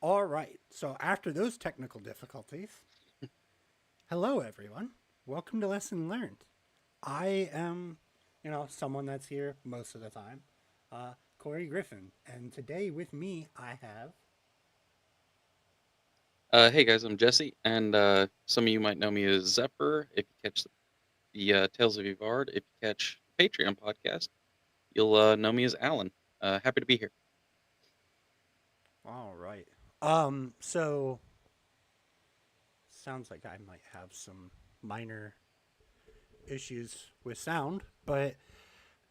All right. So after those technical difficulties, hello everyone. Welcome to Lesson Learned. I am, someone that's here most of the time, Corey Griffin, and today with me I have. Hey guys, I'm Jesse, and some of you might know me as Zephyr. If you catch the Tales of Yvard, if you catch the Patreon podcast, you'll know me as Alan. Happy to be here. All right. So sounds like I might have some minor issues with sound, but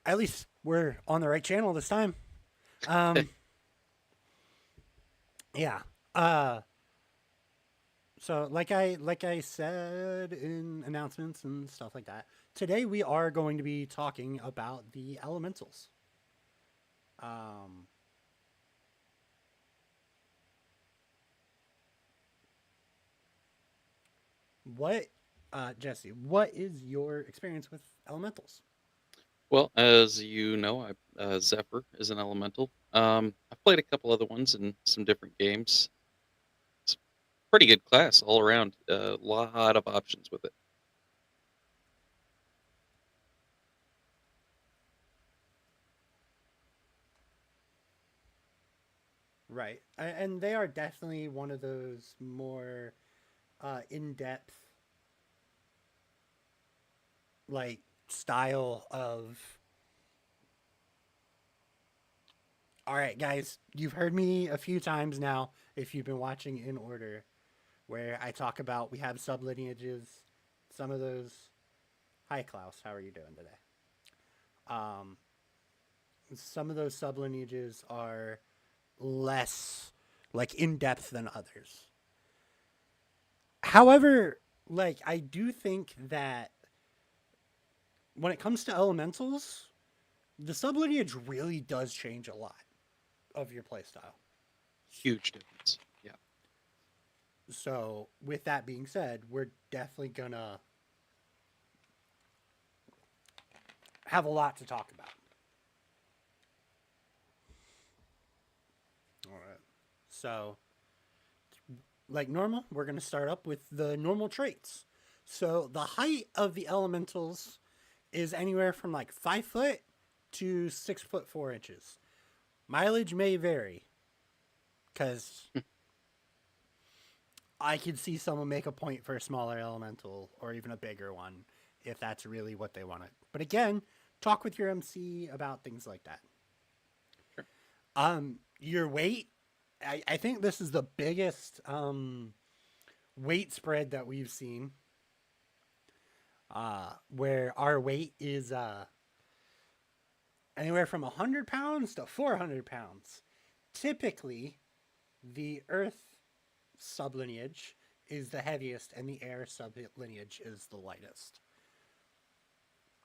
at least we're on the right channel this time. Um, yeah. Uh, So like I said in announcements and stuff like that, today we are going to be talking about the elementals. Um, what, Jesse? What is your experience with elementals? Well, as you know, Zephyr is an elemental. I've played a couple other ones in some different games. It's pretty good class all around. A lot of options with it. Right, and they are definitely one of those more in-depth like style of. All right, guys, you've heard me a few times now. If you've been watching in order, where I talk about we have sublineages. Some of those. Hi, Klaus. How are you doing today? Um, some of those sublineages are less like in depth than others. However, like I do think that when it comes to elementals, the sublineage really does change a lot of your playstyle. Huge difference. Yeah, So, with that being said, we're definitely gonna have a lot to talk about. All right. So, like normal, we're going to start up with the normal traits. So, the height of the elementals is anywhere from like 5 foot to 6 foot 4 inches. Mileage may vary because I could see someone make a point for a smaller elemental or even a bigger one if that's really what they wanted. But again, talk with your MC about things like that. sure. Your weight, I think this is the biggest weight spread that we've seen. Where our weight is anywhere from 100 pounds to 400 pounds. Typically, the Earth sublineage is the heaviest and the air sublineage is the lightest.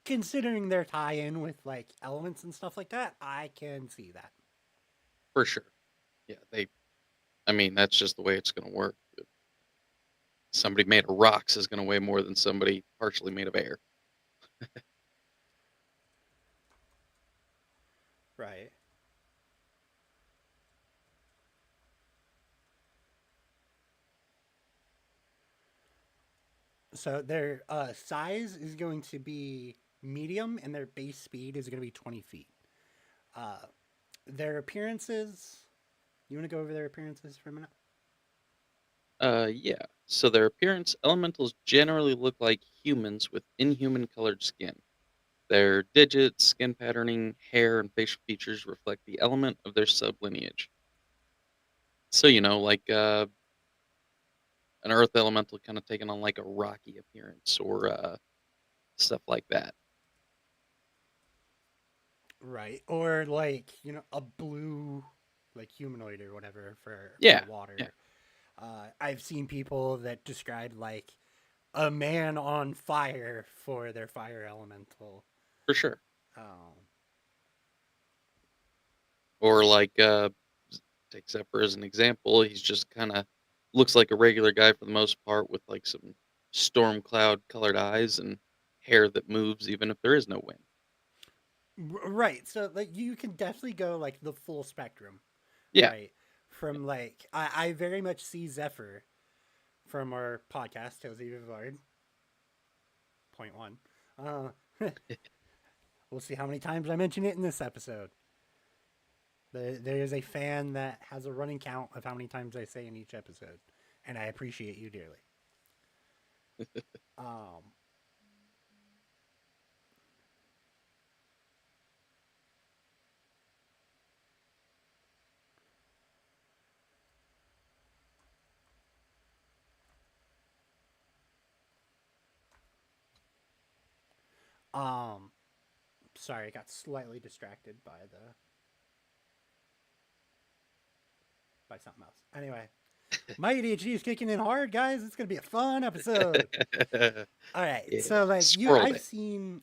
Considering their tie in with like elements and stuff like that, I can see that. For sure. Yeah, I mean, that's just the way it's going to work. Somebody made of rocks is going to weigh more than somebody partially made of air. Right. So their size is going to be medium and their base speed is going to be 20 feet. Uh, their appearances, you want to go over their appearances for a minute? Yeah. So their appearance, elementals generally look like humans with inhuman colored skin. Their digits, skin patterning, hair, and facial features reflect the element of their sublineage. So, like an earth elemental kind of taking on like a rocky appearance or stuff like that. Right. Or like, a blue like humanoid or whatever for Yeah, yeah, water. I've seen people that describe like a man on fire for their fire elemental. for sure. Um, Or like, take Zephyr as an example, he's just kind of looks like a regular guy for the most part with like some storm cloud colored eyes and hair that moves even if there is no wind. right. So like you can definitely go like the full spectrum, Yeah, right? from like I very much see Zephyr from our podcast, Josie Vivard. Point one. Uh, we'll see how many times I mention it in this episode. There is a fan that has a running count of how many times I say in each episode, and I appreciate you dearly. Um, um, sorry, I got slightly distracted by something else. Anyway, my ADHD is kicking in hard, guys. It's gonna be a fun episode. All right, Yeah, so like you, squirrel day.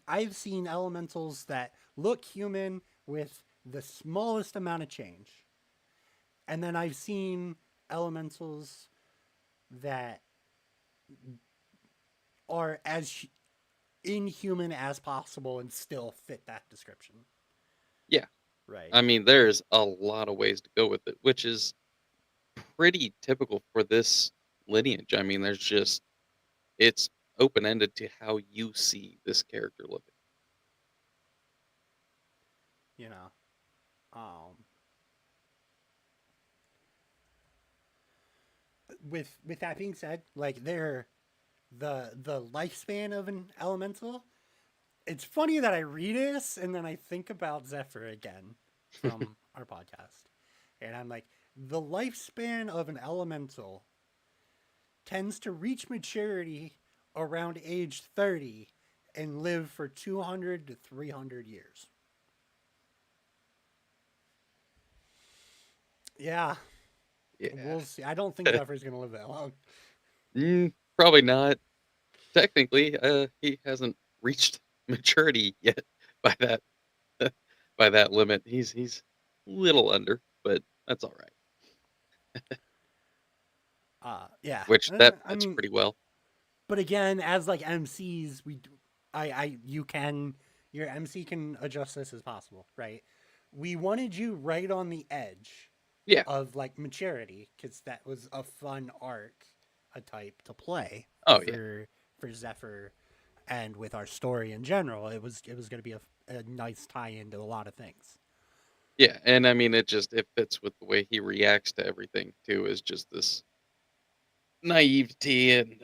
I've seen elementals that look human with the smallest amount of change, and then I've seen elementals that are as inhuman as possible and still fit that description. Yeah, Right. I mean, there's a lot of ways to go with it, which is pretty typical for this lineage. I mean, there's just it's open ended to how you see this character looking. You know. Um, with that being said, like they're the lifespan of an elemental. It's funny that I read this and then I think about Zephyr again from our podcast, and I'm like, the lifespan of an elemental tends to reach maturity around age 30 and live for 200 to 300 years. Yeah, Yeah. we'll see. I don't think Zephyr's going to live that long. Probably not. Technically, he hasn't reached maturity yet by that by that limit. He's a little under, but that's all right. Yeah. Which that I fits mean, pretty well. but again, as like MCs, you can, your MC can adjust this as possible, right? We wanted you right on the edge Yeah. of like maturity because that was a fun arc, a type to play Oh yeah. for Zephyr, and with our story in general, it was going to be a nice tie into a lot of things. Yeah, and I mean it fits with the way he reacts to everything too. Is just this naivety and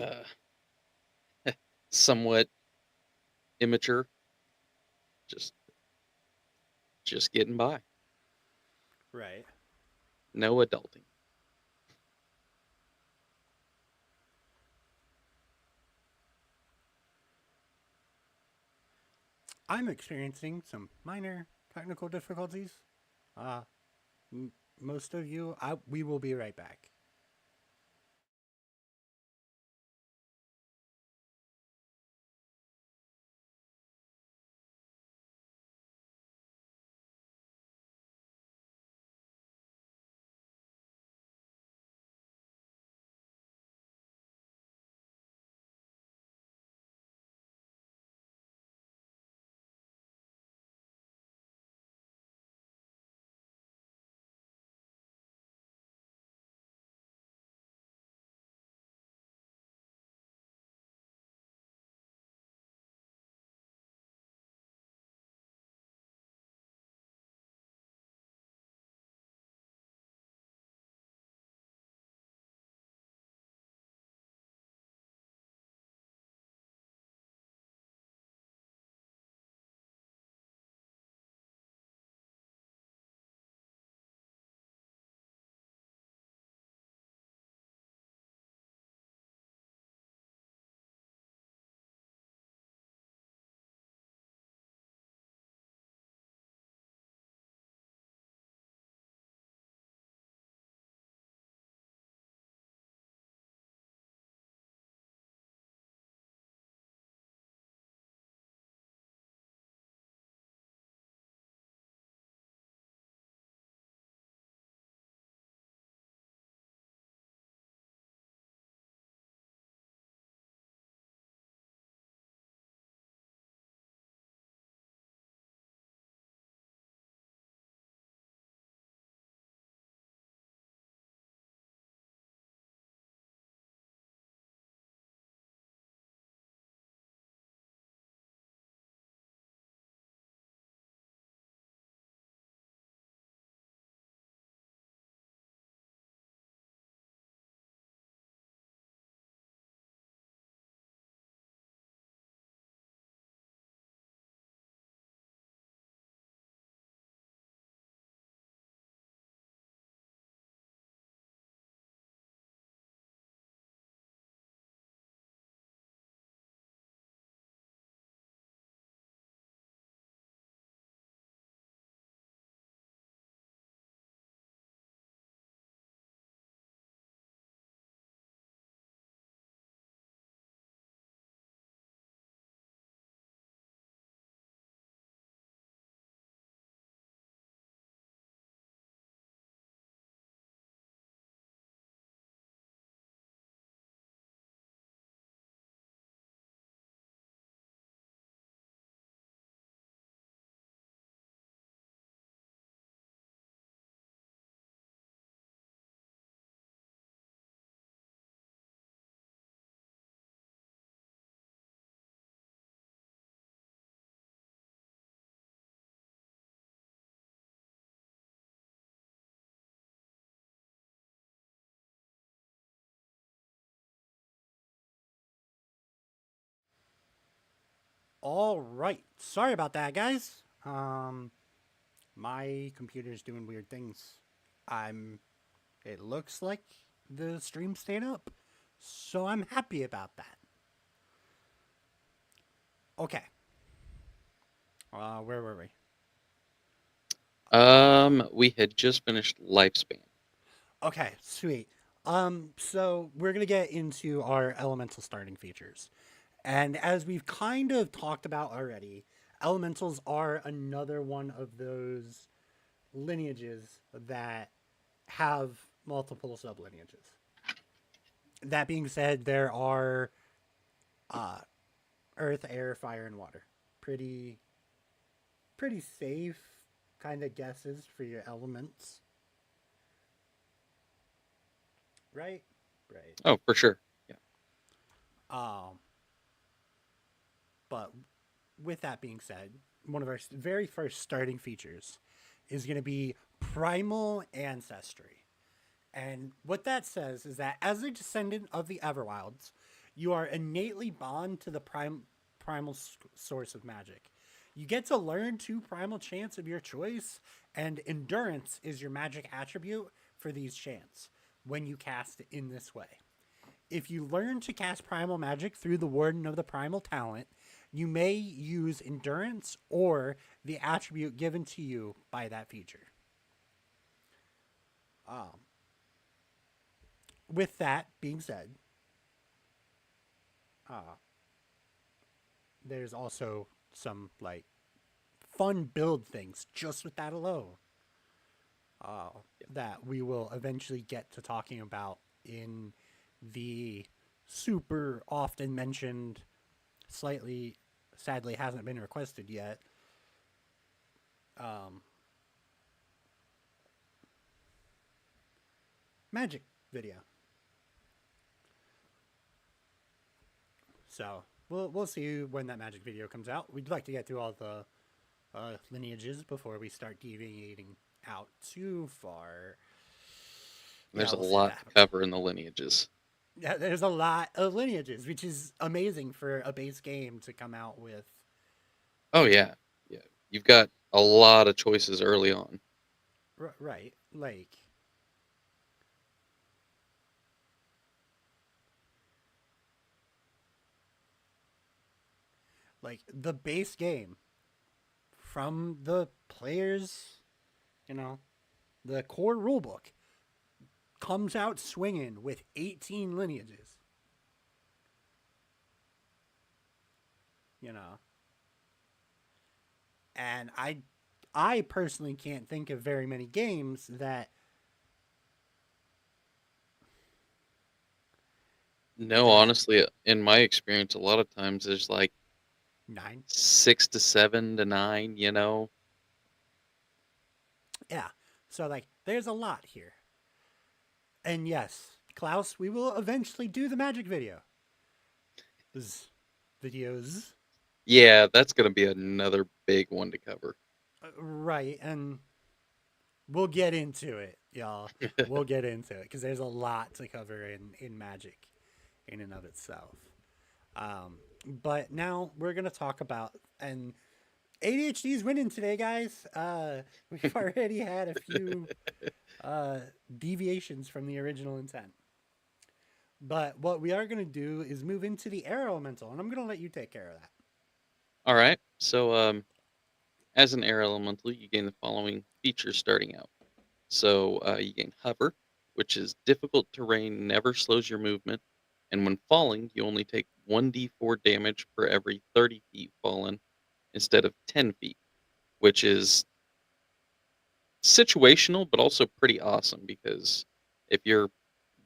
somewhat immature, just just getting by. Right. No adulting. I'm experiencing some minor technical difficulties. Uh, most of you, we will be right back. All right. Sorry about that, guys. My computer's doing weird things. I'm. It looks like the stream stayed up, so I'm happy about that. Okay. Where were we? We had just finished Lifespan. Okay, sweet. So we're gonna get into our elemental starting features. And as we've kind of talked about already, elementals are another one of those lineages that have multiple sublineages. That being said, there are uh, earth, air, fire, and water. Pretty pretty safe kind of guesses for your elements, right? Right. Oh, for sure. Yeah. Um, but with that being said, one of our very first starting features is going to be primal ancestry. And what that says is that as a descendant of the Everwilds, you are innately bound to the primal source of magic. You get to learn two primal chants of your choice, and endurance is your magic attribute for these chants when you cast it in this way. If you learn to cast primal magic through the Warden of the Primal Talent, you may use endurance or the attribute given to you by that feature. Um, with that being said, uh, there's also some like fun build things just with that alone uh, that we will eventually get to talking about in the super often mentioned, slightly sadly hasn't been requested yet. Um, magic video. So we'll see when that magic video comes out. We'd like to get through all the lineages before we start deviating out too far. Yeah, There's a we'll see if lot that to happens. cover in the lineages. Yeah, there's a lot of lineages, which is amazing for a base game to come out with. Oh, yeah. Yeah. You've got a lot of choices early on. Right, like the base game from the players, you know, the core rulebook comes out swinging with 18 lineages. You know, and I personally can't think of very many games No, that honestly, in my experience, a lot of times there's like nine. 6 to 7 to 9. Yeah. So like there's a lot here. And yes, Klaus, we will eventually do the magic video. Videos. Yeah, that's going to be another big one to cover. Right, and we'll get into it, y'all. We'll get into it because there's a lot to cover in magic in and of itself. But now we're gonna talk about and ADHD is winning today, guys. We've already had a few uh, deviations from the original intent. But what we are going to do is move into the air elemental, and I'm going to let you take care of that. All right. So, as an air elemental, you gain the following features starting out. So, you gain hover, which is difficult terrain, never slows your movement. And when falling, you only take 1d4 damage per every 30 feet fallen instead of 10 feet, which is situational, but also pretty awesome because if you're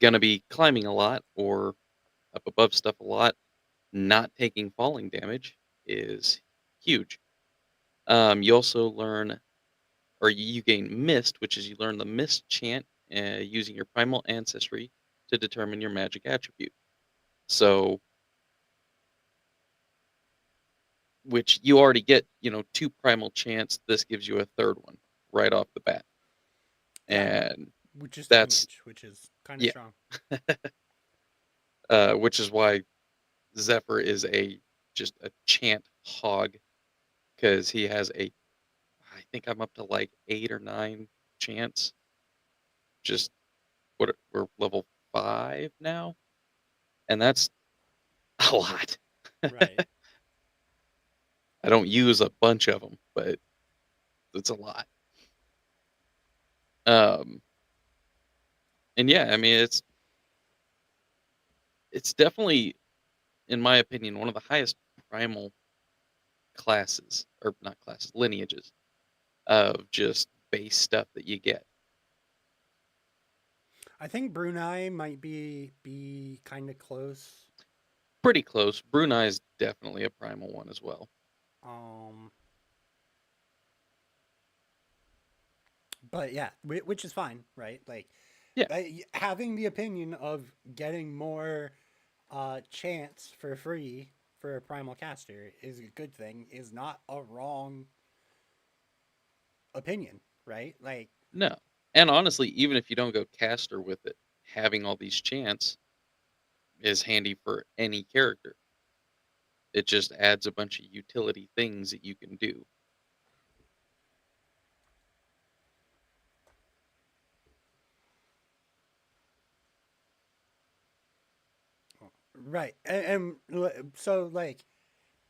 going to be climbing a lot or up above stuff a lot, not taking falling damage is huge. You also learn, or you gain Mist, which is you learn the Mist chant using your primal ancestry to determine your magic attribute. So, which you already get, two primal chants. This gives you a third one right off the bat, Yeah, and which is that's lineage, which is kind of yeah, strong. which is why Zephyr is a just a chant hog because he has I think I'm up to like 8 or 9 chance. Just we're level 5 now, and that's a lot. Right. I don't use a bunch of them, but it's a lot. Um, and yeah, I mean it's definitely, in my opinion, one of the highest primal classes, or not classes, lineages of just base stuff that you get. I think Brunei might be kind of close. Pretty close. Brunei's definitely a primal one as well. Um, but yeah, which is fine, right? Like Yeah, having the opinion of getting more chance for free for a primal caster is a good thing. Is not a wrong opinion, right? Like no. And honestly, even if you don't go caster with it, having all these chants is handy for any character. It just adds a bunch of utility things that you can do. right, so like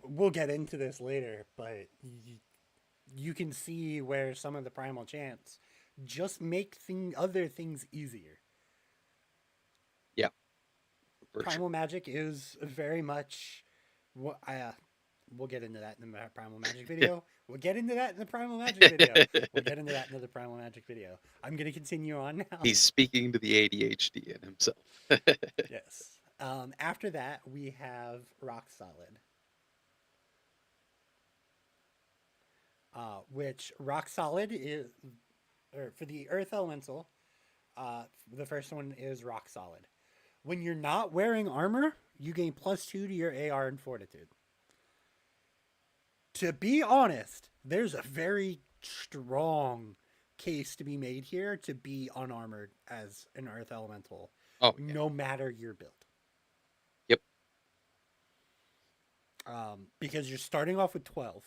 we'll get into this later, but you can see where some of the primal chants just make other things easier. Yeah, for sure. Primal magic is very much what I. We'll get into that in the primal magic video. We'll get into that in the primal magic video. We'll get into that in the primal magic video. I'm gonna continue on now. He's speaking to the ADHD in himself. Yes. After that, we have rock solid, which rock solid is, or for the earth elemental. The first one is rock solid. When you're not wearing armor, you gain +2 to your AR and fortitude. To be honest, there's a very strong case to be made here to be unarmored as an earth elemental, Oh yeah. no matter your build. Yep. Because you're starting off with 12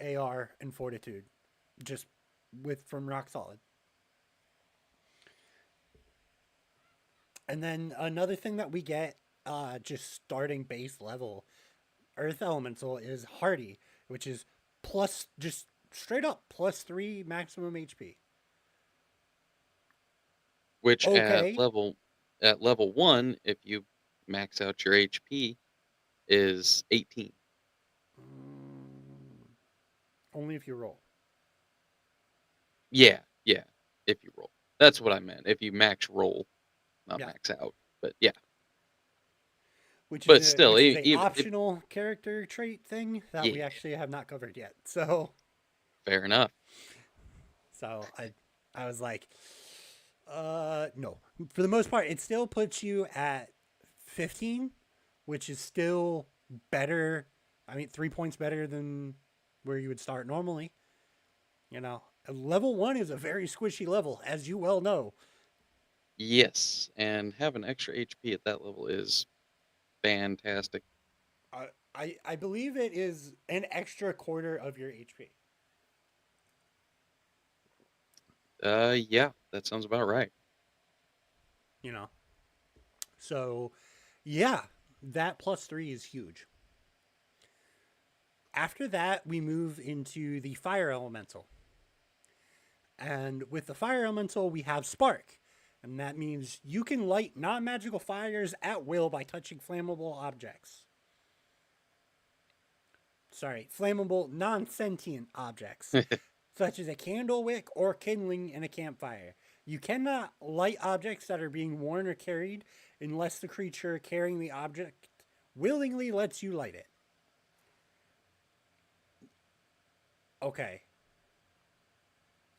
AR and fortitude, just with from rock solid. And then another thing that we get, just starting base level earth elemental, is hardy, which is plus, just straight up +3 maximum HP. Which Okay. at level 1, if you max out your HP, is 18. Mm, only if you roll. Yeah, yeah. If you roll, that's what I meant. If you max roll, not Yeah. max out. But yeah, which is but a still, which is a even optional character trait thing that we yeah, actually have not covered yet. So fair enough. I was like, no. For the most part, it still puts you at 15, which is still better. I mean, 3 points better than where you would start normally. You know, level 1 is a very squishy level, as you well know. Yes, and having extra HP at that level is fantastic. I believe it is an extra quarter of your HP. Yeah, that sounds about right. You know, so yeah, that +3 is huge. After that, we move into the fire elemental. And with the fire elemental, we have spark. And that means you can light non magical fires at will by touching flammable objects. Sorry, flammable non sentient objects, such as a candle wick or kindling in a campfire. You cannot light objects that are being worn or carried unless the creature carrying the object willingly lets you light it. Okay.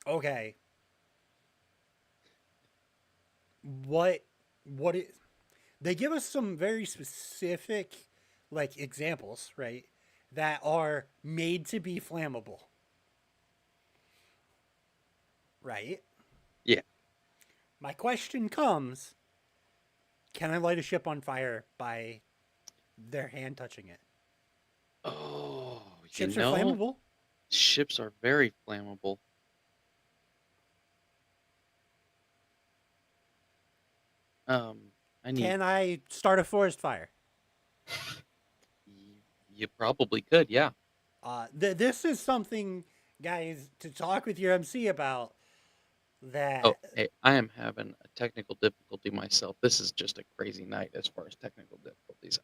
Okay. What what is they give us some very specific like examples, right? That are made to be flammable, right? Yeah, My question comes, can I light a ship on fire by their hand touching it. Oh, Ships are flammable. ships are very flammable. Um, I need. Can I start a forest fire? You probably could, yeah. This is something, guys, to talk with your MC about. Oh, That hey, I am having a technical difficulty myself. This is just a crazy night as far as technical difficulties.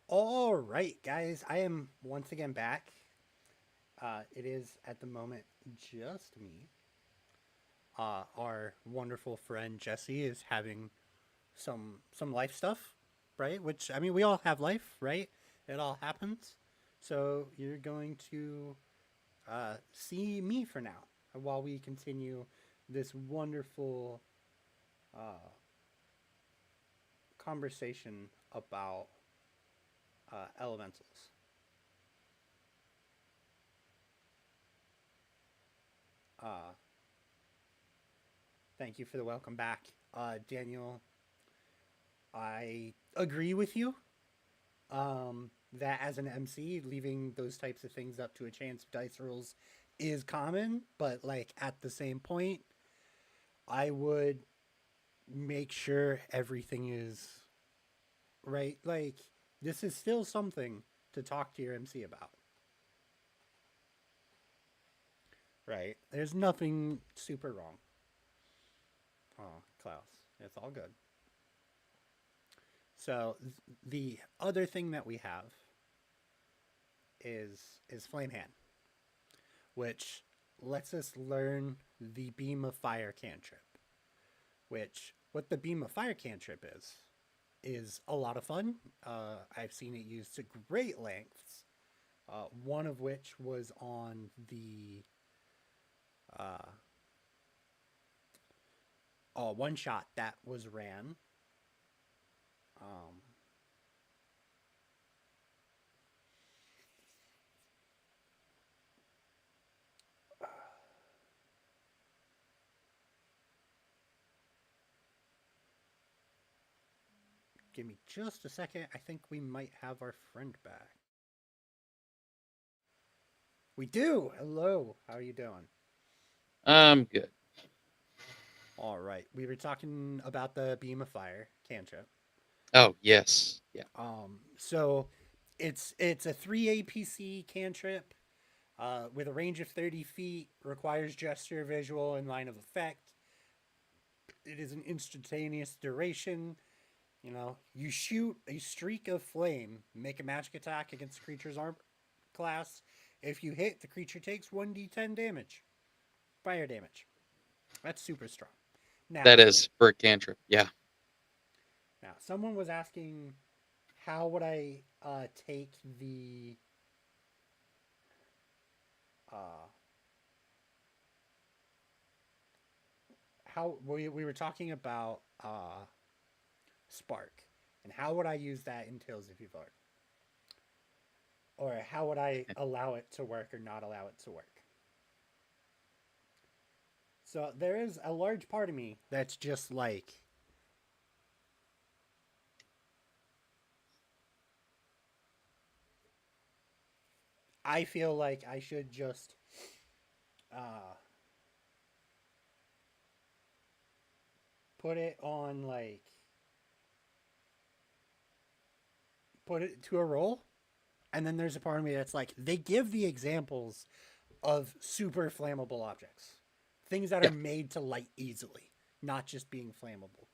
all right, guys. I am once again back. It is at the moment just me. Our wonderful friend Jesse is having some life stuff, right? Which I mean, we all have life, right? It all happens. So you're going to see me for now while we continue this wonderful uh, conversation about elementals. Uh, Thank you for the welcome back, Daniel. I agree with you that as an MC, leaving those types of things up to a chance of dice rolls is common, but like at the same point, I would make sure everything is right. Like, this is still something to talk to your MC about, right? There's nothing super wrong. Oh, Klaus, it's all good. So the other thing that we have is Flame Hand, which lets us learn the Beam of Fire cantrip. Which what the Beam of Fire cantrip is a lot of fun. I've seen it used to great lengths. One of which was on the uh, one shot that was ran. Um, Give me just a second. I think we might have our friend back. We do. Hello. How are you doing? I'm good. All right. We were talking about the Beam of Fire cantrip. Oh, yes. Yeah. So it's a 3 APC cantrip with a range of 30 feet, requires gesture, visual, and line of effect. It is an instantaneous duration. You know, you shoot a streak of flame, make a magic attack against the creature's arm class. If you hit, the creature takes 1d10 damage, fire damage. That's super strong. That Now, is for a cantrip. Yeah. someone was asking, how would I take the uh, how we were talking about Spark, and how would I use that in Tales of Yvonne? Or how would I allow it to work or not allow it to work? So there is a large part of me that's just like, I feel like I should just uh, put it on like put it to a roll, and then there's a part of me that's like, they give the examples of super flammable objects, things that are Yeah, made to light easily, not just being flammable,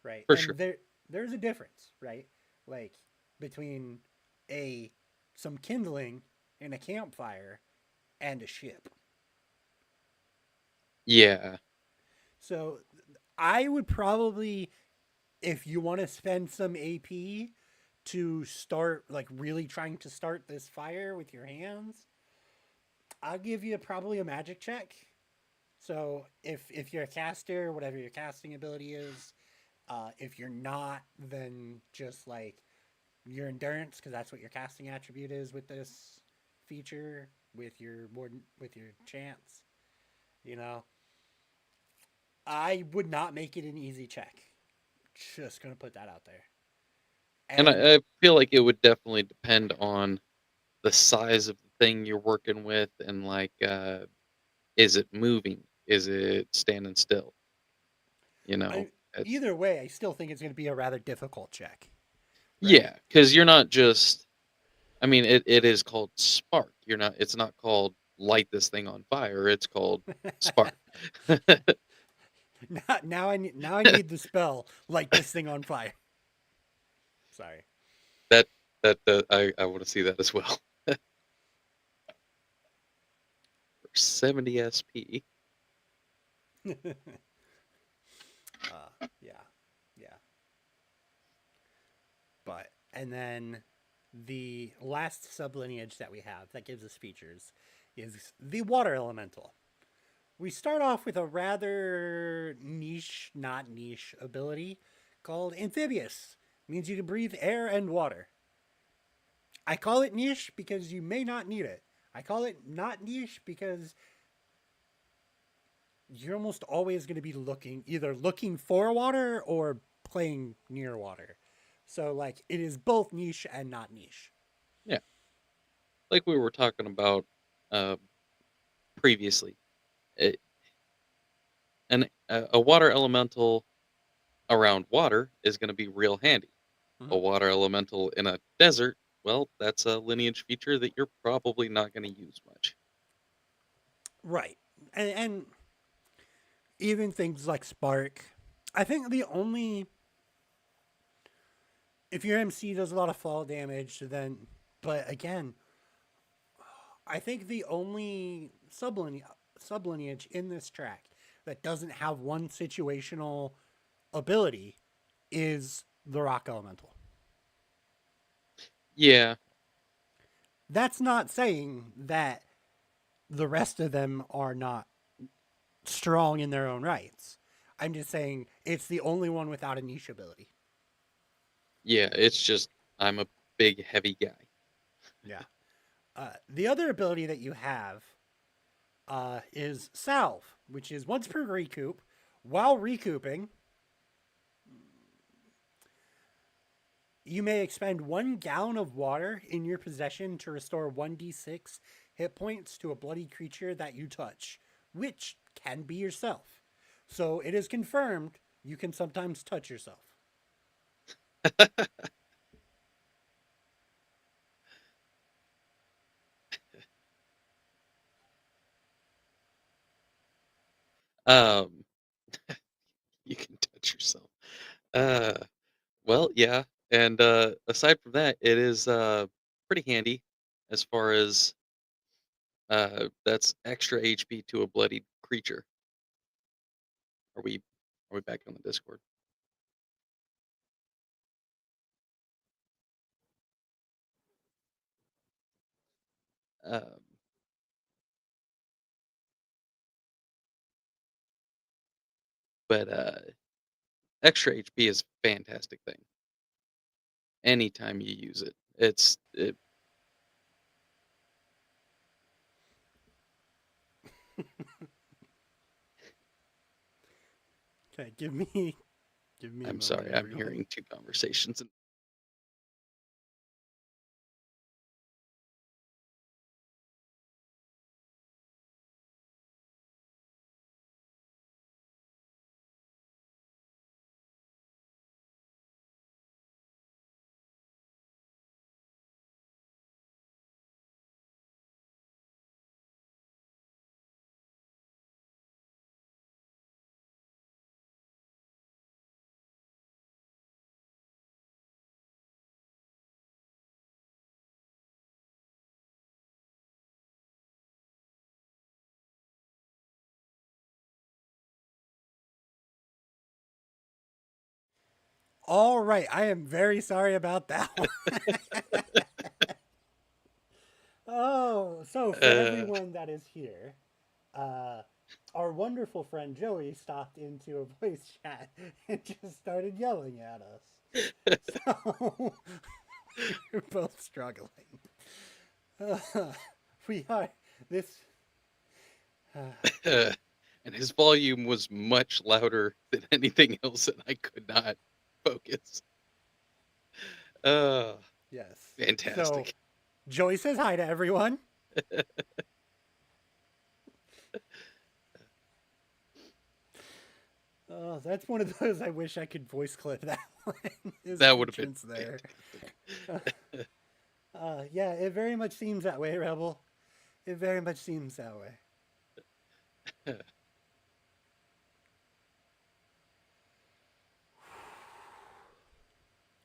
right? for sure. And there's a difference, right? Like between a some kindling in a campfire and a ship. Yeah. So I would probably, if you want to spend some AP to start like really trying to start this fire with your hands, I'll give you probably a magic check. So if you're a caster, whatever your casting ability is, if you're not, then just like your endurance, because that's what your casting attribute is with this feature, with your chance. You know, I would not make it an easy check. Just gonna put that out there. And And I feel like it would definitely depend on the size of the thing you're working with and like is it moving? Is it standing still? You know? I, It's either way, I still think it's gonna be a rather difficult check, right? yeah, cuz you're not just I mean it is called spark. You're not it's not called light this thing on fire. It's called spark. Now I need the spell light this thing on fire. Sorry. that I want to see that as well. For 70 SP. Yeah, yeah. But and then the last sublineage that we have that gives us features is the water elemental. We start off with a rather niche, not niche ability called amphibious. It means you can breathe air and water. I call it niche because you may not need it. I call it not niche because you're almost always going to be either looking for water or playing near water. So like it is both niche and not niche. Yeah, like we were talking about uh, previously. A water elemental around water is going to be real handy. A Mhm. water elemental in a desert, well, that's a lineage feature that you're probably not going to use much. Right. And even things like Spark. I think the only if your MC does a lot of fall damage, then but again, I think the only sublineage in this track that doesn't have one situational ability is the rock elemental. Yeah, That's not saying that the rest of them are not strong in their own rights. I'm just saying it's the only one without a niche ability. yeah, it's just I'm a big, heavy guy. Yeah. The other ability that you have is Salve, which is once per recoup. While recouping, you may expend 1 gallon of water in your possession to restore 1d6 hit points to a bloody creature that you touch, which can be yourself. So it is confirmed you can sometimes touch yourself. um, you can touch yourself. Uh, well, yeah, and aside from that, it is pretty handy as far as that's extra HP to a bloodied creature. Are we are we back on the Discord? Um, but extra HP is a fantastic thing. Anytime you use it, it. Okay, give me a I'm moment, sorry, I'm everyone. hearing two conversations. All right, I am very sorry about that one. Oh, so for uh, everyone that is here, uh, our wonderful friend Joey stopped into a voice chat and just started yelling at us. So we're both struggling. Uh, we are this. Uh, and his volume was much louder than anything else, and I could not focus. Uh, yes. So fantastic. Joey says hi to everyone. That's one of those I wish I could voice clip that one. His That would have been entrance there. fantastic. Yeah, it very much seems that way, Rebel. It very much seems that way.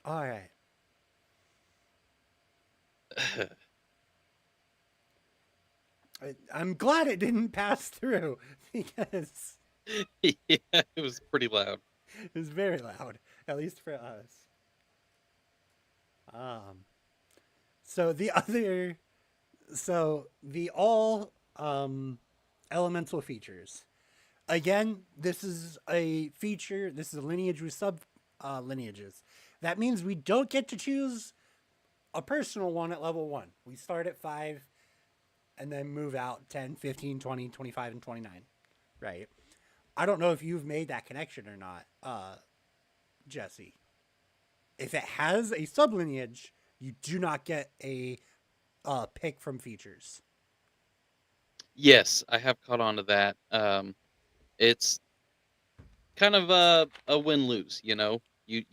All right. I'm glad it didn't pass through because Yeah, it was pretty loud. it was very loud, at least for us. Um, so the other, so the all elemental features. Again, this is a feature. This is a lineage with sub lineages. That means we don't get to choose a personal one at level 1. We start at 5 and then move out 10, 15, 20, 25, and 29. Right? I don't know if you've made that connection or not, Jesse. If it has a sublineage, you do not get a pick from features. Yes, I have caught on to that. It's kind of a win lose. You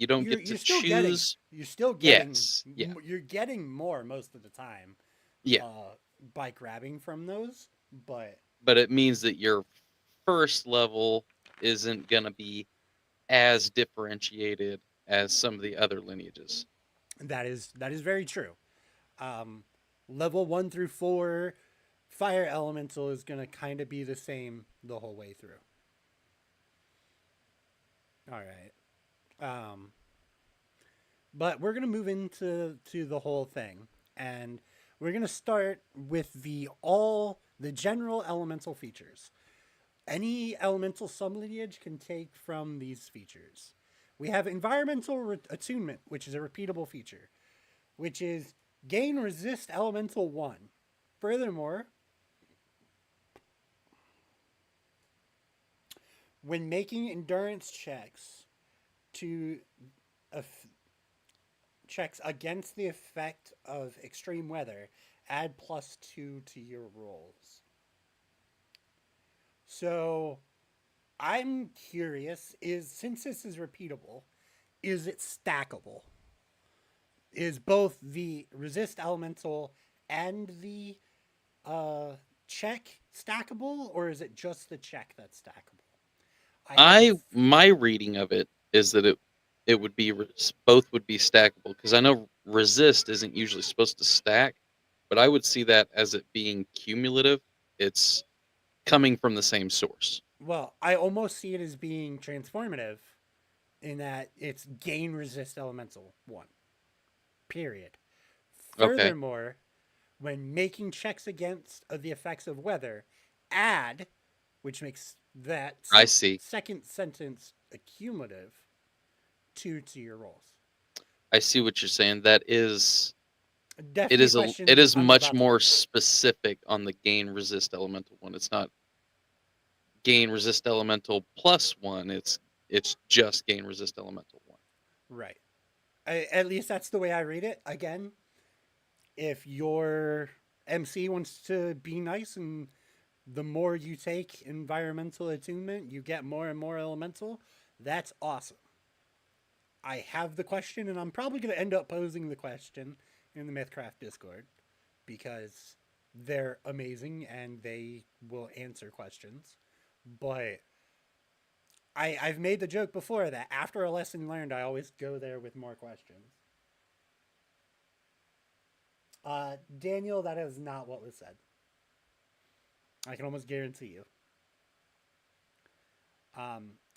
don't You're get to you're still getting choose. you're still getting Yes, yeah, you're getting more most of the time yeah. uh by grabbing from those, but But it means that your first level isn't gonna be as differentiated as some of the other lineages. that is very true. Um, Level 1 through 4 fire elemental is going to kind of be the same the whole way through. All right. Um, but we're going to move into the whole thing, and we're going to start with the general elemental features. Any elemental sublineage can take from these features. We have environmental attunement, which is a repeatable feature, which is gain resist elemental 1. Furthermore, when making endurance to uh, checks against the effect of extreme weather, add +2 to your rolls. So I'm curious: is since this is repeatable, is it stackable? Is both the resist elemental and the uh, check stackable, or is it just the check that's stackable? I have a I my reading of it is that it would be both would be stackable because I know resist isn't usually supposed to stack, but I would see that as it being cumulative. It's coming from the same source. well, I almost see it as being transformative in that it's gain resist elemental 1. Period. Okay, Furthermore, when making checks against the effects of weather, add, which makes that I see. second sentence accumulative, 2 to your rolls. I see what you're saying. That is Definitely a it question is I'm much about to more bring up. specific on the gain resist elemental one. It's not gain resist elemental +1. It's just gain resist elemental one. Right. At least that's the way I read it. Again, if your MC wants to be nice and the more you take environmental attunement, you get more and more elemental, that's awesome. I have the question, and I'm probably going to end up posing the question in the Mythcraft Discord because they're amazing and they will answer questions. But I've made the joke before that after a lesson learned, I always go there with more questions. Daniel, that is not what was said. I can almost guarantee you.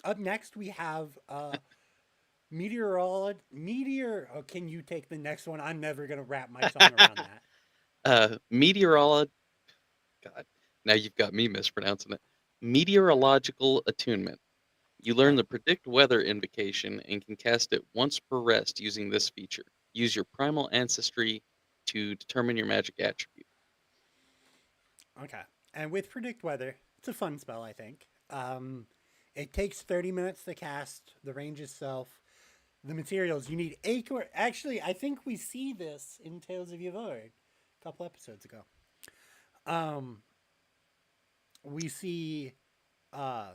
Up next, we have meteor. Oh, can you take the next one? I'm never gonna wrap my tongue around that. Meteorology. God, now you've got me mispronouncing it. Meteorological attunement. You learn Yep. the predict weather invocation and can cast it once per rest using this feature. Use your primal ancestry to determine your magic attribute. Okay. And with predict weather, it's a fun spell, I think. It takes 30 minutes to cast. The range itself. The materials you need acorn. Actually, I think we see this in Tales of Yavord a couple episodes ago. Um, we see uh,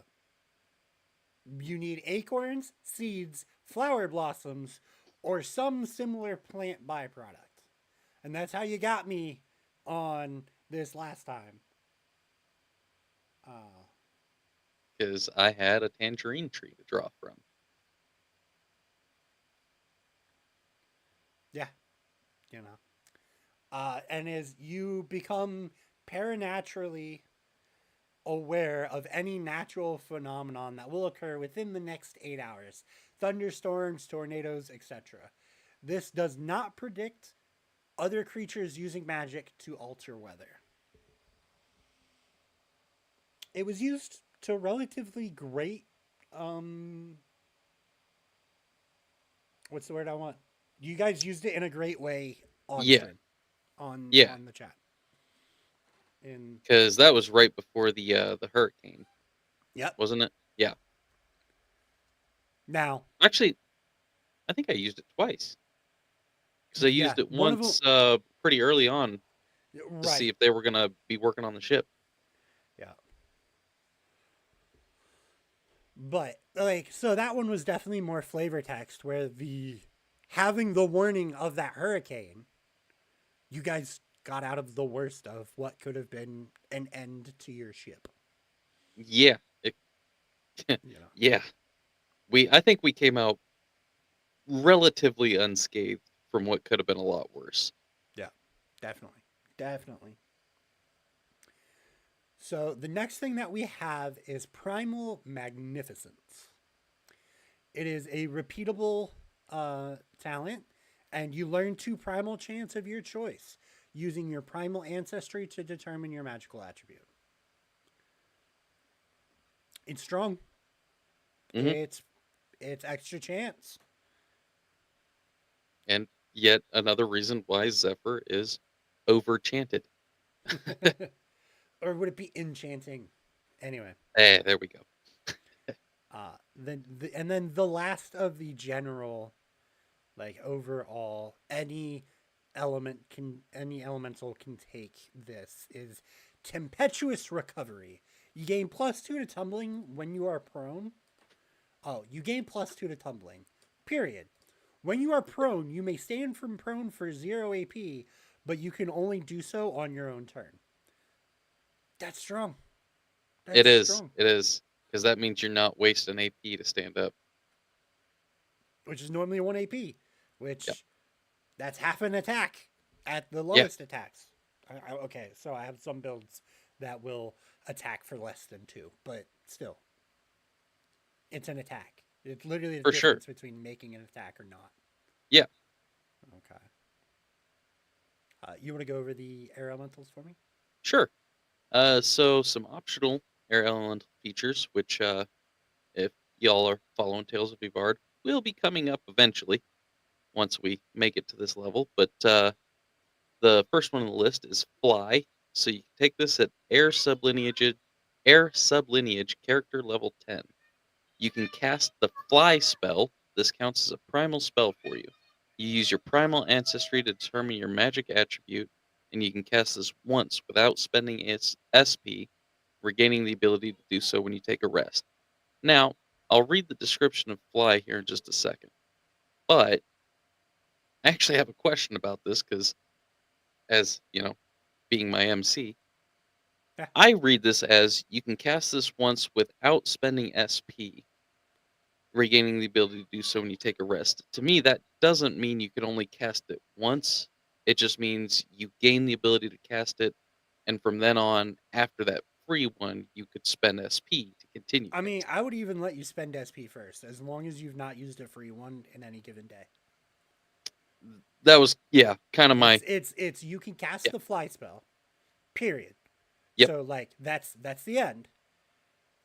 you need acorns, seeds, flower blossoms, or some similar plant byproduct. And that's how you got me on this last time. Uh, Because I had a tangerine tree to draw from. yeah, you know. And as you become paranaturally aware of any natural phenomenon that will occur within the next 8 hours, thunderstorms, tornadoes, etc. This does not predict other creatures using magic to alter weather. It was used to relatively great. Um, what's the word I want? You guys used it in a great way on Yeah, stream, on yeah. on the chat. In Because that was right before the hurricane, yep. wasn't it? Yeah. Now, Actually, I think I used it twice because I yeah, used it one of them. once pretty early on to see Right. if they were gonna be working on the ship. Yeah. But like, so that one was definitely more flavor text, where the having the warning of that hurricane, you guys got out of the worst of what could have been an end to your ship. Yeah, You know. yeah. I think we came out relatively unscathed from what could have been a lot worse. Yeah, definitely, definitely. So the next thing that we have is Primal Magnificence. It is a repeatable talent, and you learn two primal chants of your choice using your primal ancestry to determine your magical attribute. It's strong. Hmm. It's it's extra chance. And yet another reason why Zephyr is overchanted. Or would it be enchanting? Anyway, There we go. and then the last of the general, like, overall, any elemental can take this is Tempestuous Recovery. You gain +2 to tumbling when you are prone. Oh, you gain +2 to tumbling. Period. When you are prone, you may stand from prone for 0 AP, but you can only do so on your own turn. That's strong. It That's is. strong. It is. Because that means you're not wasting AP to stand up. Which is normally 1 AP, Yep. which that's half an attack at the Yeah, lowest attacks. Okay, so I have some builds that will attack for less than 2, but still, it's an attack. It's literally the for sure. difference between making an attack or not. Yeah, Okay. You want to go over the air elementals for me? sure. So some optional air elemental features, which, if y'all are following Tales of Vivard, will be coming up eventually once we make it to this level. But the first one on the list is Fly. So you can take this at Air Sublineage character level 10. You can cast the Fly spell. This counts as a primal spell for you. You use your primal ancestry to determine your magic attribute, and you can cast this once without spending its SP, regaining the ability to do so when you take a rest. Now, I'll read the description of Fly here in just a second, but I actually have a question about this because, as you know, being my MC, Yeah. I read this as you can cast this once without spending SP, regaining the ability to do so when you take a rest. To me, that doesn't mean you can only cast it once. It just means you gain the ability to cast it, and from then on, after that free one, you could spend SP to continue I mean, casting. I would even let you spend SP first, as long as you've not used a free one in any given day. That was, yeah, kind of my, It's you can cast yeah, the fly spell. Period. yep, So like that's the end.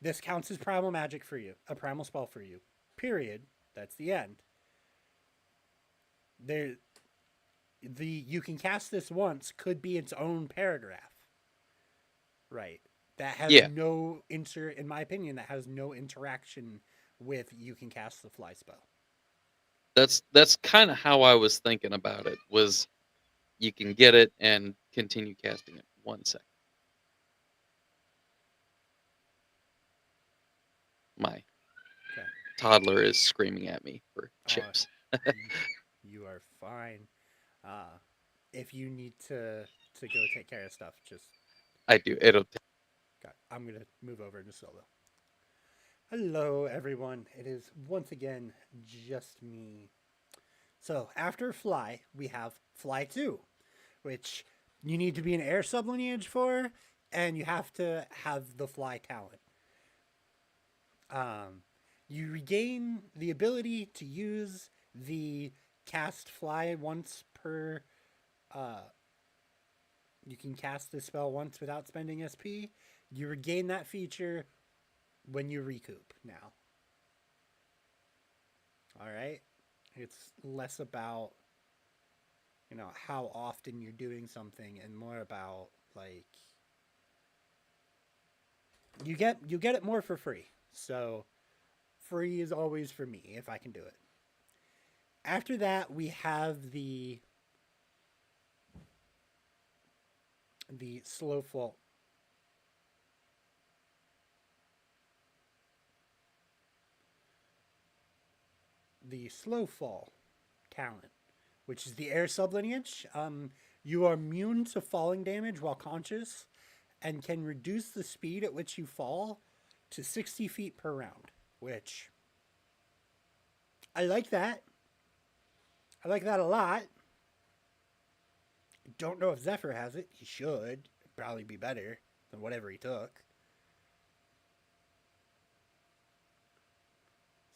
This counts as primal magic for you, a primal spell for you. Period. That's the end. There, the you can cast this once could be its own paragraph, right? That has yeah. no in my opinion, that has no interaction with you can cast the fly spell. That's kind of how I was thinking about it. Was you can get it and continue casting it. 1 second, my Okay. toddler is screaming at me for Uh, chips. you, you are fine. Uh, if you need to go take care of stuff, just I do. It'll. okay. I'm gonna move over to solo. Hello, everyone. It is once again just me. So after Fly, we have Fly 2, which you need to be an air sublineage for, and you have to have the Fly talent. Um, you regain the ability to use the cast Fly once per. Uh, you can cast the spell once without spending SP. You regain that feature when you recoup now. All right? It's less about, how often you're doing something and more about, like, you get it more for free. So free is always for me if I can do it. After that, we have the slow fall. the slow fall talent, which is the air sublineage. You are immune to falling damage while conscious and can reduce the speed at which you fall to 60 feet per round, which I like that. I like that a lot. Don't know if Zephyr has it. He should. It'd probably be better than whatever he took.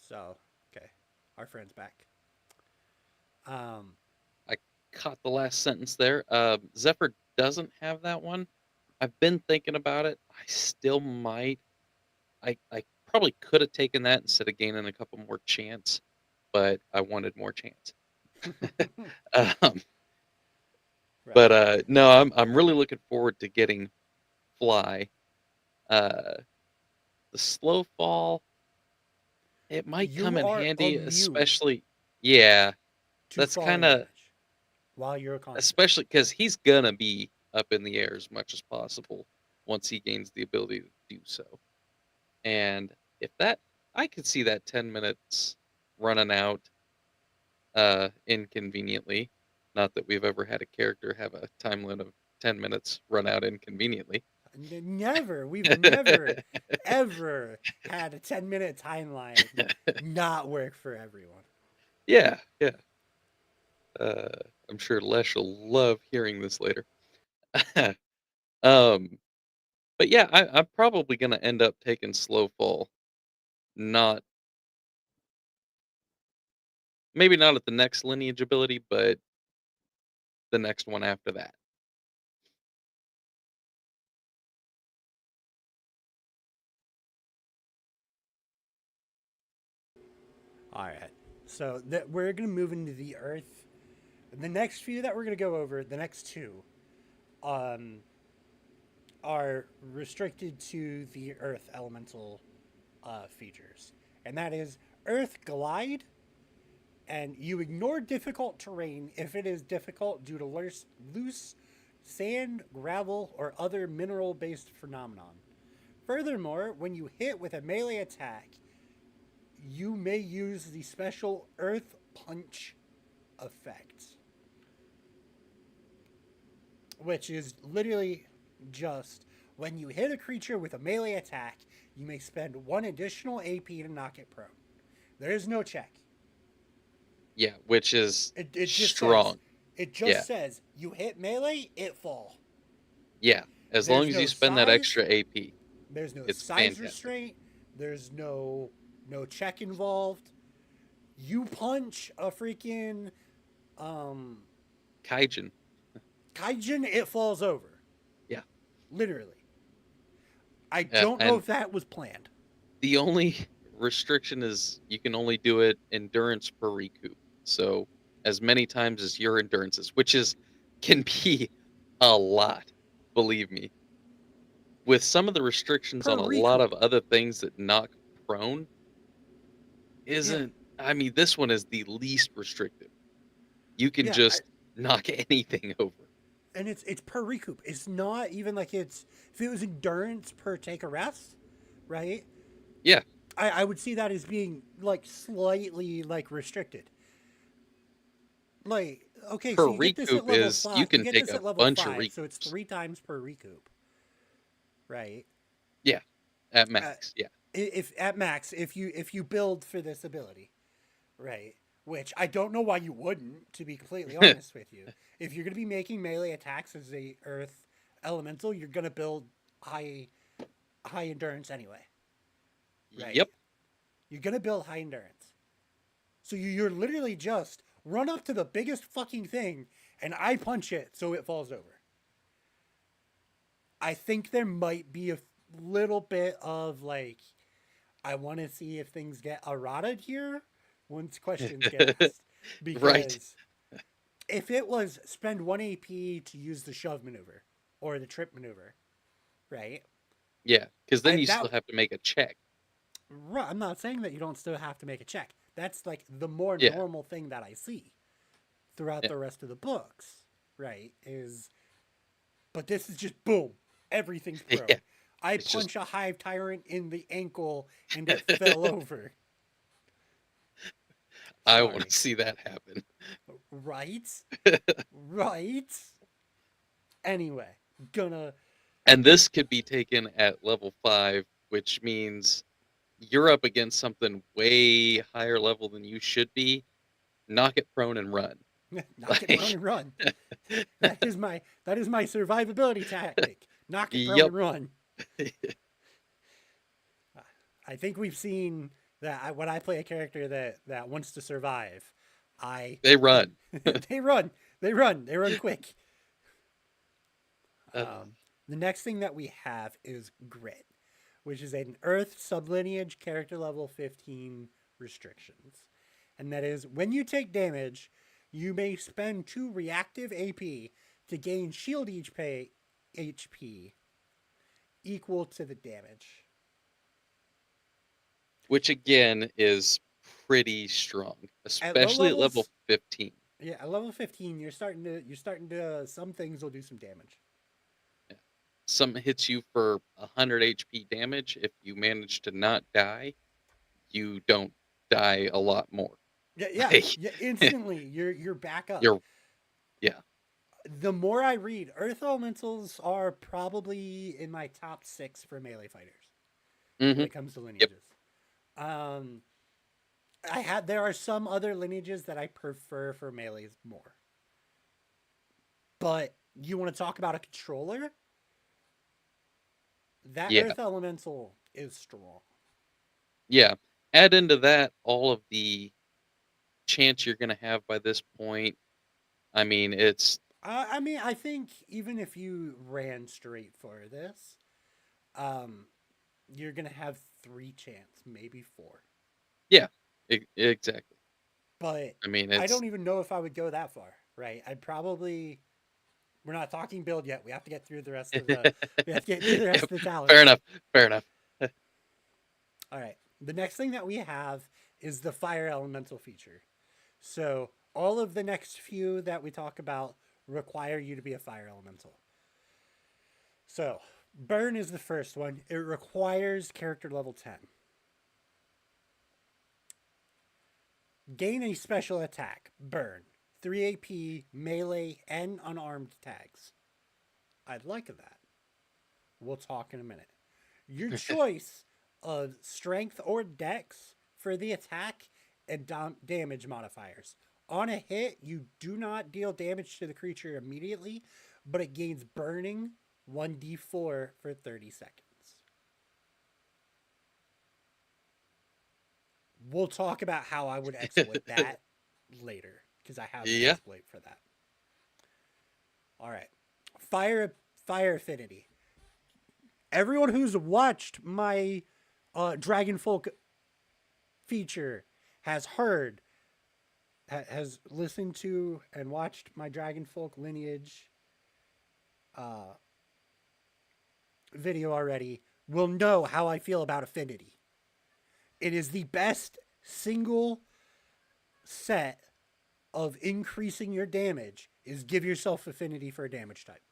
So, okay. Our friend's back. Um, I caught the last sentence there. Zephyr doesn't have that one. I've been thinking about it. I still might. I probably could have taken that instead of gaining a couple more chance, but I wanted more chance. um, but right. no, I'm really looking forward to getting Fly. Uh, the slow fall, it might come You in are handy, immune especially yeah. to That's falling kind of damage while you're conscious. especially because he's gonna be up in the air as much as possible once he gains the ability to do so. And if that, I could see that 10 minutes running out inconveniently. Not that we've ever had a character have a time limit of 10 minutes run out inconveniently. Never. We've never, ever had a 10-minute timeline not work for everyone. Yeah, yeah. Uh, I'm sure Lesh will love hearing this later. um, but yeah, I'm probably gonna end up taking slow fall. Not maybe not at the next lineage ability, but the next one after that. All right. So we're going to move into the Earth. The next few that we're going to go over, the next two, um, are restricted to the Earth elemental features. And that is Earth Glide, and you ignore difficult terrain if it is difficult due to loose sand, gravel, or other mineral based phenomenon. Furthermore, when you hit with a melee attack, you may use the special Earth Punch effect, which is literally just when you hit a creature with a melee attack, you may spend one additional AP to knock it prone. There is no check. Yeah, which is It just says, strong. it Yeah, just says you hit melee, it fall. yeah. As long There's as you no spend that size. extra AP, There's no it's size fantastic. restraint. There's no check involved. You punch a freaking um Kaijin. kaijin, it falls over. Yeah. Literally. I don't know And if that was planned. the only restriction is you can only do it endurance per recoup. So as many times as your endurance is, which is can be a lot, believe me. With some of the restrictions Per on a lot of recoup. other things that knock prone, Yeah. isn't I mean, this one is the least restrictive. You can Yeah. just knock anything over. And it's per recoup. It's not even like it's if it was endurance per take a rest, right? Yeah, I would see that as being like slightly like restricted. Like, okay, per so you get this at recoup level is you five. You can get take this a at level bunch of five, so it's recoups. 3 times per recoup, right? Yeah, at Uh, max. Yeah. if at max, if you build for this ability, right? Which I don't know why you wouldn't, to be completely honest with you. If you're gonna be making melee attacks as a Earth elemental, you're gonna build high high endurance anyway, right? Yep. You're gonna build high endurance. So you're literally just run up to the biggest fucking thing and I punch it so it falls over. I think there might be a little bit of like, I want to see if things get errata here once questions get asked. Right. Because if it was spend 1 AP to use the shove maneuver or the trip maneuver, right? Yeah, because then I you still that have to make a check. I'm not saying that you don't still have to make a check. That's like the more Yeah. normal thing that I see throughout Yeah. the rest of the books, right? Is but this is just boom, everything's Yeah. prone. I It's just punch a hive tyrant in the ankle and it fell over. I want to Sorry. see that happen. Right? Right? Anyway, gonna. And this could be taken at level 5, which means you're up against something way higher level than you should be. Knock it prone and run. Knock it prone Like, and run. That is my survivability tactic. Knock it prone yep. and run. I think we've seen that when I play a character that wants to survive, I They run. they run, they run quick. Uh, The next thing that we have is grit, which is an Earth sublineage character level 15 restrictions, and that is when you take damage, you may spend 2 reactive AP to gain shield HP equal to the damage. which again is pretty strong, At low especially at level levels, 15. yeah, at level 15, you're starting to some things will do some damage. Yeah. Something hits you for 100 HP damage. If you manage to not die, you don't die a lot more. Yeah, yeah, Like, yeah. Instantly, you're back up. you're, yeah. The more I read, Earth Elementals are probably in my top 6 for melee fighters when Hmm. it comes to Yep. lineages. Um, there are some other lineages that I prefer for melees more, but you want to talk about a controller? That Yeah. Earth Elemental is strong. Yeah. Add into that all of the chance you're going to have by this point. I mean, it's, I mean, I think even if you ran straight for this, um, you're gonna have 3 chance, maybe 4. yeah, exactly. But I mean, I it's, don't even know if I would go that far, right? I'd probably. We're not talking build yet. We have to get through the rest of the. We have to get through the rest yep, of the fair talents. enough. Fair enough. All right. The next thing that we have is the fire elemental feature. So all of the next few that we talk about require you to be a fire elemental. So burn is the first one. It requires character level 10. Gain a special attack. Burn. 3 AP, melee, and unarmed tags. I'd like that. We'll talk in a minute. Your choice of strength or dex for the attack and damage modifiers. On a hit, you do not deal damage to the creature immediately, but it gains burning 1d4 for 30 seconds. We'll talk about how I would exploit that later because I have an Yeah. exploit for that. All right. Fire affinity. Everyone who's watched my Dragonfolk feature has heard, has listened to, and watched my Dragonfolk lineage uh, video already. Will know how I feel about affinity. It is the best single set of increasing your damage. Is give yourself affinity for a damage type.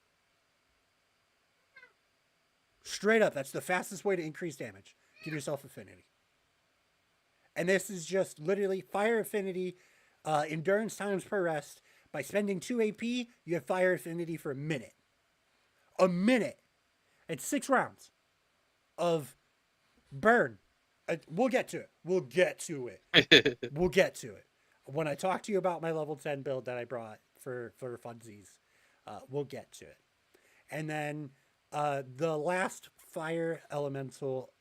Straight up, that's the fastest way to increase damage. Give yourself affinity. And this is just literally fire affinity, endurance times per rest. By spending 2 AP, you have fire affinity for a minute. A minute. It's 6 rounds of burn. We'll get to it. We'll get to it. We'll get to it. When I talk to you about my level 10 build that I brought for funsies, we'll get to it. And then the last fire elemental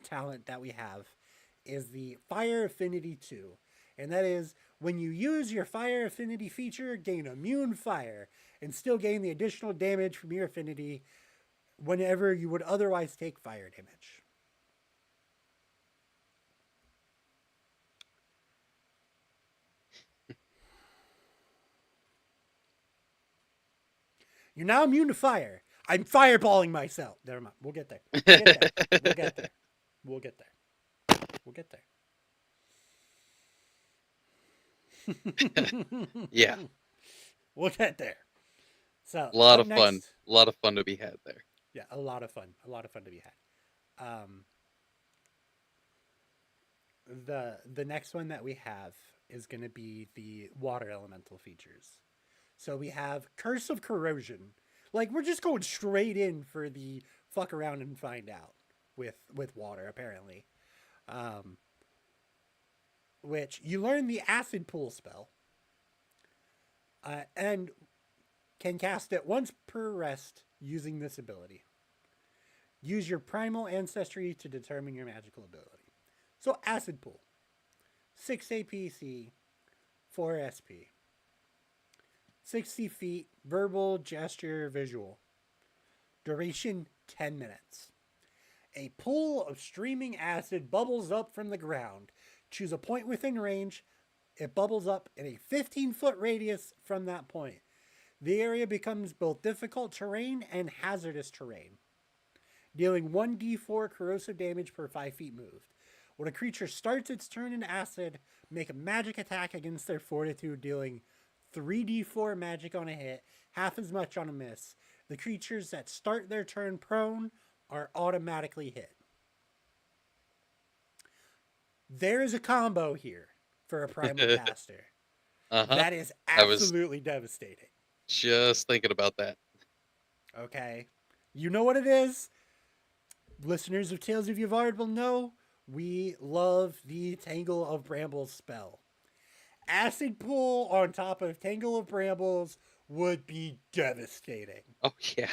talent that we have is the Fire Affinity 2. And that is when you use your Fire Affinity feature, gain immune fire and still gain the additional damage from your affinity whenever you would otherwise take fire damage. You're now immune to fire. I'm fireballing myself. Never mind. We'll get there. We'll get there. We'll get there. We'll get there. We'll get there. Yeah. We'll get there. So, A lot up of fun. next, A lot of fun to be had there. yeah, a lot of fun. A lot of fun to be had. The next one that we have is going to be the water elemental features. So we have Curse of Corrosion. Like we're just going straight in for the fuck around and find out with water apparently. Um, which you learn the acid pool spell, and can cast it once per rest using this ability. Use your primal ancestry to determine your magical ability. So acid pool, 6 APC, 4 SP, 60 feet, verbal, gesture, visual. Duration 10 minutes. A pool of streaming acid bubbles up from the ground. Choose a point within range. It bubbles up in a 15-foot radius from that point. The area becomes both difficult terrain and hazardous terrain, dealing 1d4 corrosive damage per 5 feet moved. When a creature starts its turn in acid, make a magic attack against their fortitude, dealing 3d4 magic on a hit, half as much on a miss. The creatures that start their turn prone are automatically hit. There is a combo here for a primal caster. Uh-huh. That is I was absolutely devastating. just thinking about that. Okay? You know what it is? Listeners of Tales of Yavard will know we love the Tangle of Brambles spell. Acid Pool on top of Tangle of Brambles would be devastating. Oh yeah,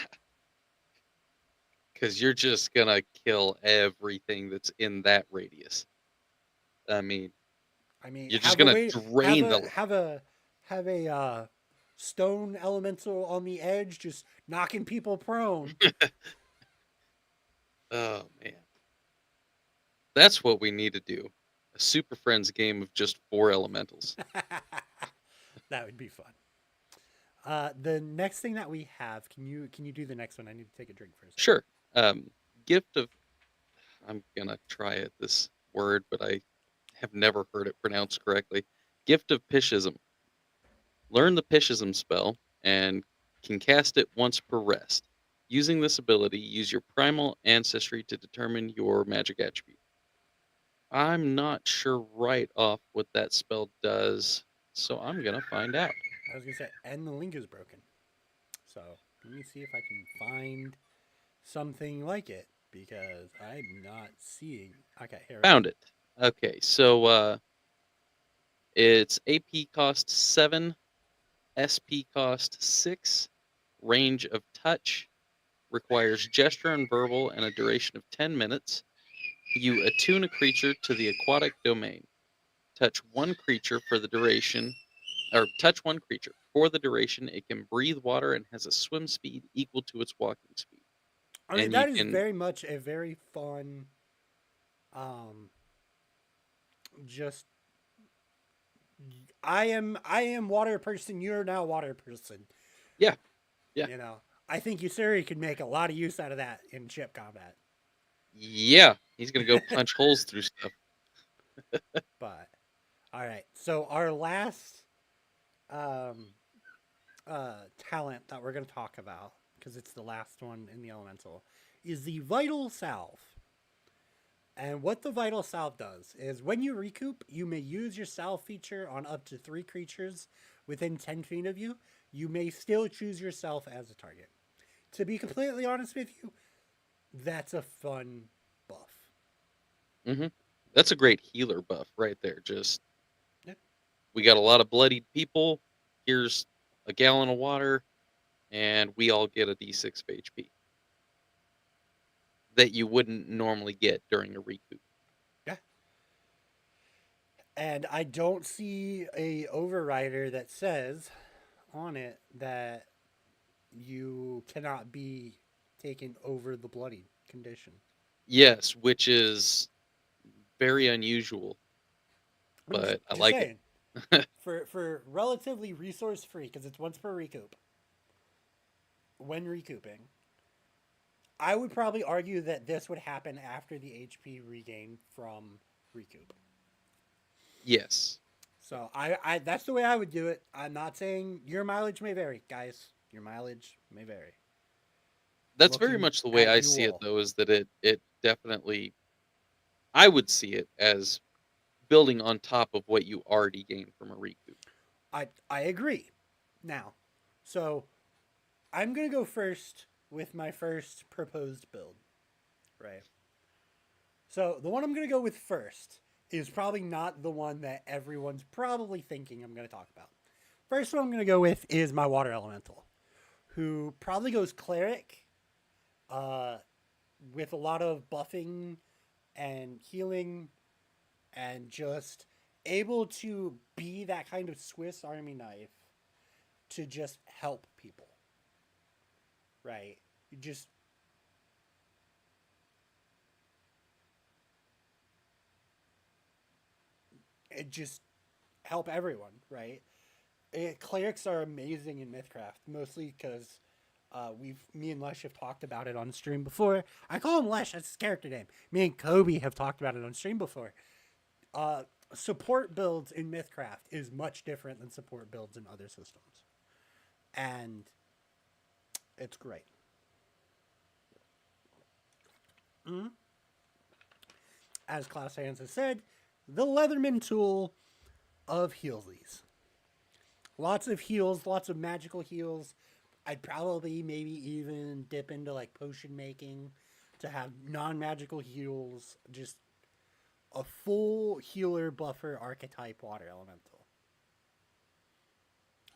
because you're just gonna kill everything that's in that radius. I mean, I mean, you're just gonna have drain the a have a have a stone elemental on the edge, just knocking people prone. Oh man, that's what we need to do. A Super Friends game of just 4 elementals. That would be fun. The next thing that we have, can you do the next one? I need to take a drink for a second. Sure. Um, Gift of. I'm gonna try it this word, but I have never heard it pronounced correctly. Gift of Pishism. Learn the Pishism spell and can cast it once per rest. Using this ability, use your primal ancestry to determine your magic attribute. I'm not sure right off what that spell does, so I'm gonna find out. I was gonna say, and the link is broken. So let me see if I can find something like it because I'm not seeing. Okay, here we go. Found it. Okay, so it's AP cost 7, SP cost 6, range of touch, requires gesture and verbal, and a duration of 10 minutes. You attune a creature to the aquatic domain. Touch one creature for the duration, or touch one creature. For the duration, it can breathe water and has a swim speed equal to its walking speed. I mean, And you that is can, very much a very fun. Um, just I am water person. You're now water person. yeah, yeah, You know, I think Usuri could make a lot of use out of that in ship combat. yeah. He's gonna go punch holes through stuff. But all right, so our last um, talent that we're going to talk about, because it's the last one in the elemental, is the vital salve. And what the vital salve does is when you recoup, you may use your salve feature on up to 3 creatures within 10 feet of you. You may still choose yourself as a target. To be completely honest with you, that's a fun buff. Hmm. That's a great healer buff right there. Just Yeah. we got a lot of bloodied people. Here's a gallon of water, and we all get a d6 of HP that you wouldn't normally get during a recoup. Yeah. And I don't see a overrider that says on it that you cannot be taken over the bloody condition. Yes, which is very unusual, I'm but I just like it. saying, for relatively resource free, because it's once per recoup. When recouping, I would probably argue that this would happen after the HP regain from recoup. Yes, So I that's the way I would do it. I'm not saying your mileage may vary, guys. Your mileage may vary. that's very Looking much the way at I you see it, all. though. Is that it definitely I would see it as building on top of what you already gained from a Riku. I agree. Now, so I'm gonna go first with my first proposed build, right? So the one I'm gonna go with first is probably not the one that everyone's probably thinking I'm gonna talk about. First one I'm gonna go with is my water elemental, who probably goes cleric, uh, with a lot of buffing and healing, and just able to be that kind of Swiss Army knife to just help people, right? You just help everyone, right? Clerics are amazing in Mythcraft, mostly because me and Lesh have talked about it on stream before. I call him Lesh, that's his character name. Me and Kobe have talked about it on stream before. Uh, Support builds in Mythcraft is much different than support builds in other systems, and it's great. Mm-hmm. As Klaus Hans has said, the Leatherman tool of Healsies. Lots of heals, lots of magical heals. I'd probably maybe even dip into like potion making to have non magical heals. Just a full healer buffer archetype water elemental.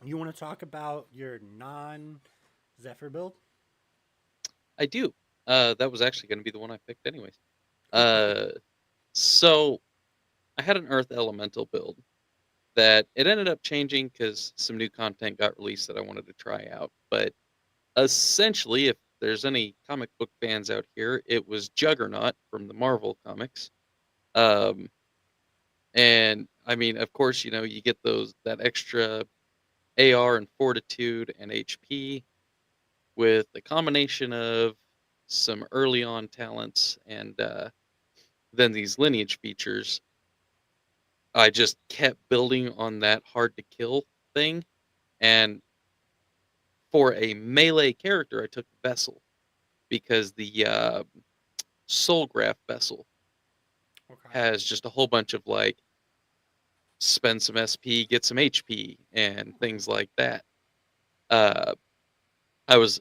You want to talk about your non Zephyr build? I do. That was actually going to be the one I picked, anyways. Uh, so I had an Earth Elemental build that it ended up changing because some new content got released that I wanted to try out. But essentially, if there's any comic book fans out here, it was Juggernaut from the Marvel comics. Um, and I mean, of course, you get that extra AR and fortitude and HP with a combination of some early on talents and then these lineage features. I just kept building on that hard to kill thing. And for a melee character, I took Vessel because the Soul Graph Vessel Okay. has just a whole bunch of like spend some SP, get some HP, and things like that. Uh, I was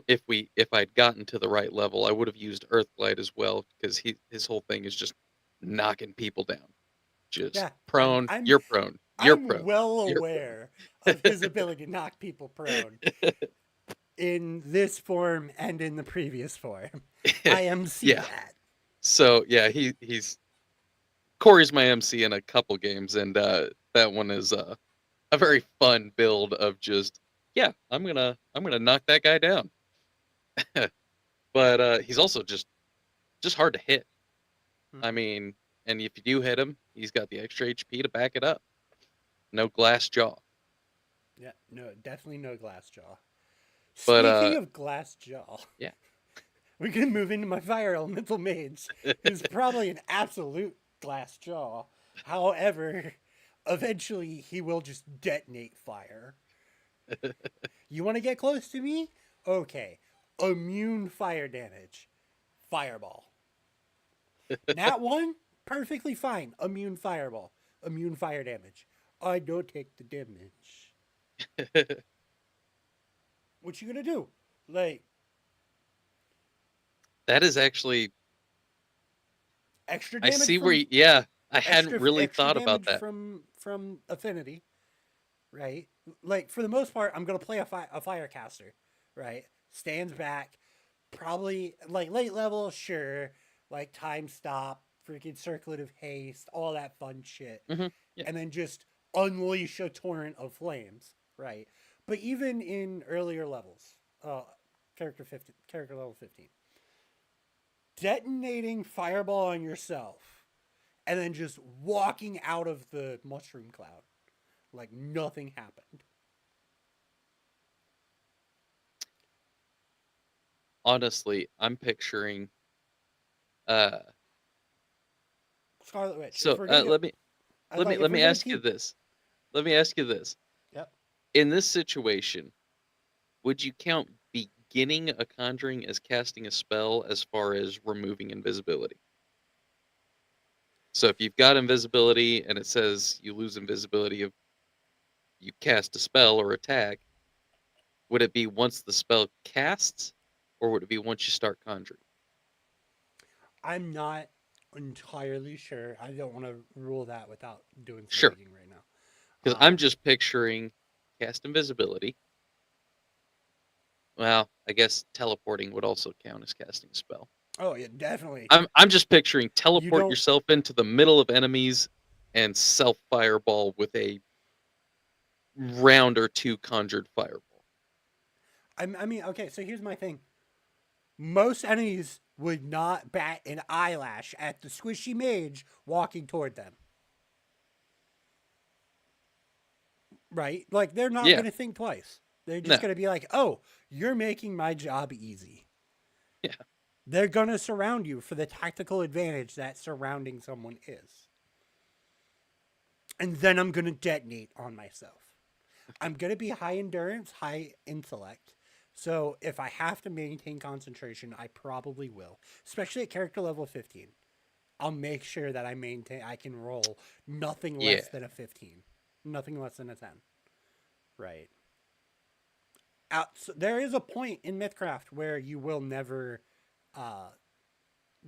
if I'd gotten to the right level, I would have used Earthglide as well because his whole thing is just knocking people down. Just Yeah, prone, I'm you're prone, you're I'm prone, well you're prone. aware of his ability to knock people prone in this form and in the previous form. I MC Yeah. that. So yeah, he's Corey's my MC in a couple games, and that one is a very fun build of just yeah, I'm gonna knock that guy down. But he's also just hard to hit. I Mm-hmm. mean, and if you do hit him, he's got the extra HP to back it up. No glass jaw. Yeah, no, definitely no glass jaw. But Speaking of glass jaw, yeah. we can move into my fire elemental mage, who's probably an absolute glass jaw. However, eventually he will just detonate fire. You want to get close to me? Okay. Immune fire damage. Fireball. Nat 1, perfectly fine. Immune fireball. Immune fire damage. I don't take the damage. What you gonna do? Like, That is actually extra I damage see where from yeah, I hadn't really extra thought about damage that. from affinity, right? Like for the most part, I'm gonna play a firecaster, right? Stands back, probably like late level, sure, like time stop, freaking circulative haste, all that fun shit, Yeah. and then just unleash a torrent of flames, right? But even in earlier levels, character level 15, detonating fireball on yourself and then just walking out of the mushroom cloud like nothing happened. Honestly, I'm picturing uh Scarlet Witch. If so we're gonna go, let me let me like if let we're me gonna ask you keep, this. Let me ask you this. yep. In this situation, would you count beginning a conjuring as casting a spell as far as removing invisibility? So if you've got invisibility and it says you lose invisibility if you cast a spell or attack, would it be once the spell casts, or would it be once you start conjuring? I'm not entirely sure. I don't want to rule that without doing some Sure, digging right now. because I'm just picturing cast invisibility. Well, I guess teleporting would also count as casting a spell. Oh yeah, definitely. I'm just picturing You teleport don't. yourself into the middle of enemies and self fireball with a round or two conjured fireball. I mean, okay. So here's my thing. Most enemies would not bat an eyelash at the squishy mage walking toward them. Right? Like they're not Yeah, going to think twice. They're just no, going to be like, "Oh, you're making my job easy." yeah, They're going to surround you for the tactical advantage that surrounding someone is. And then I'm going to detonate on myself. I'm going to be high endurance, high intellect. So if I have to maintain concentration, I probably will, especially at character level 15. I'll make sure that I can roll nothing yeah. less than a 15. Nothing less than a 10. Right. So there is a point in Mythcraft where you will never uh,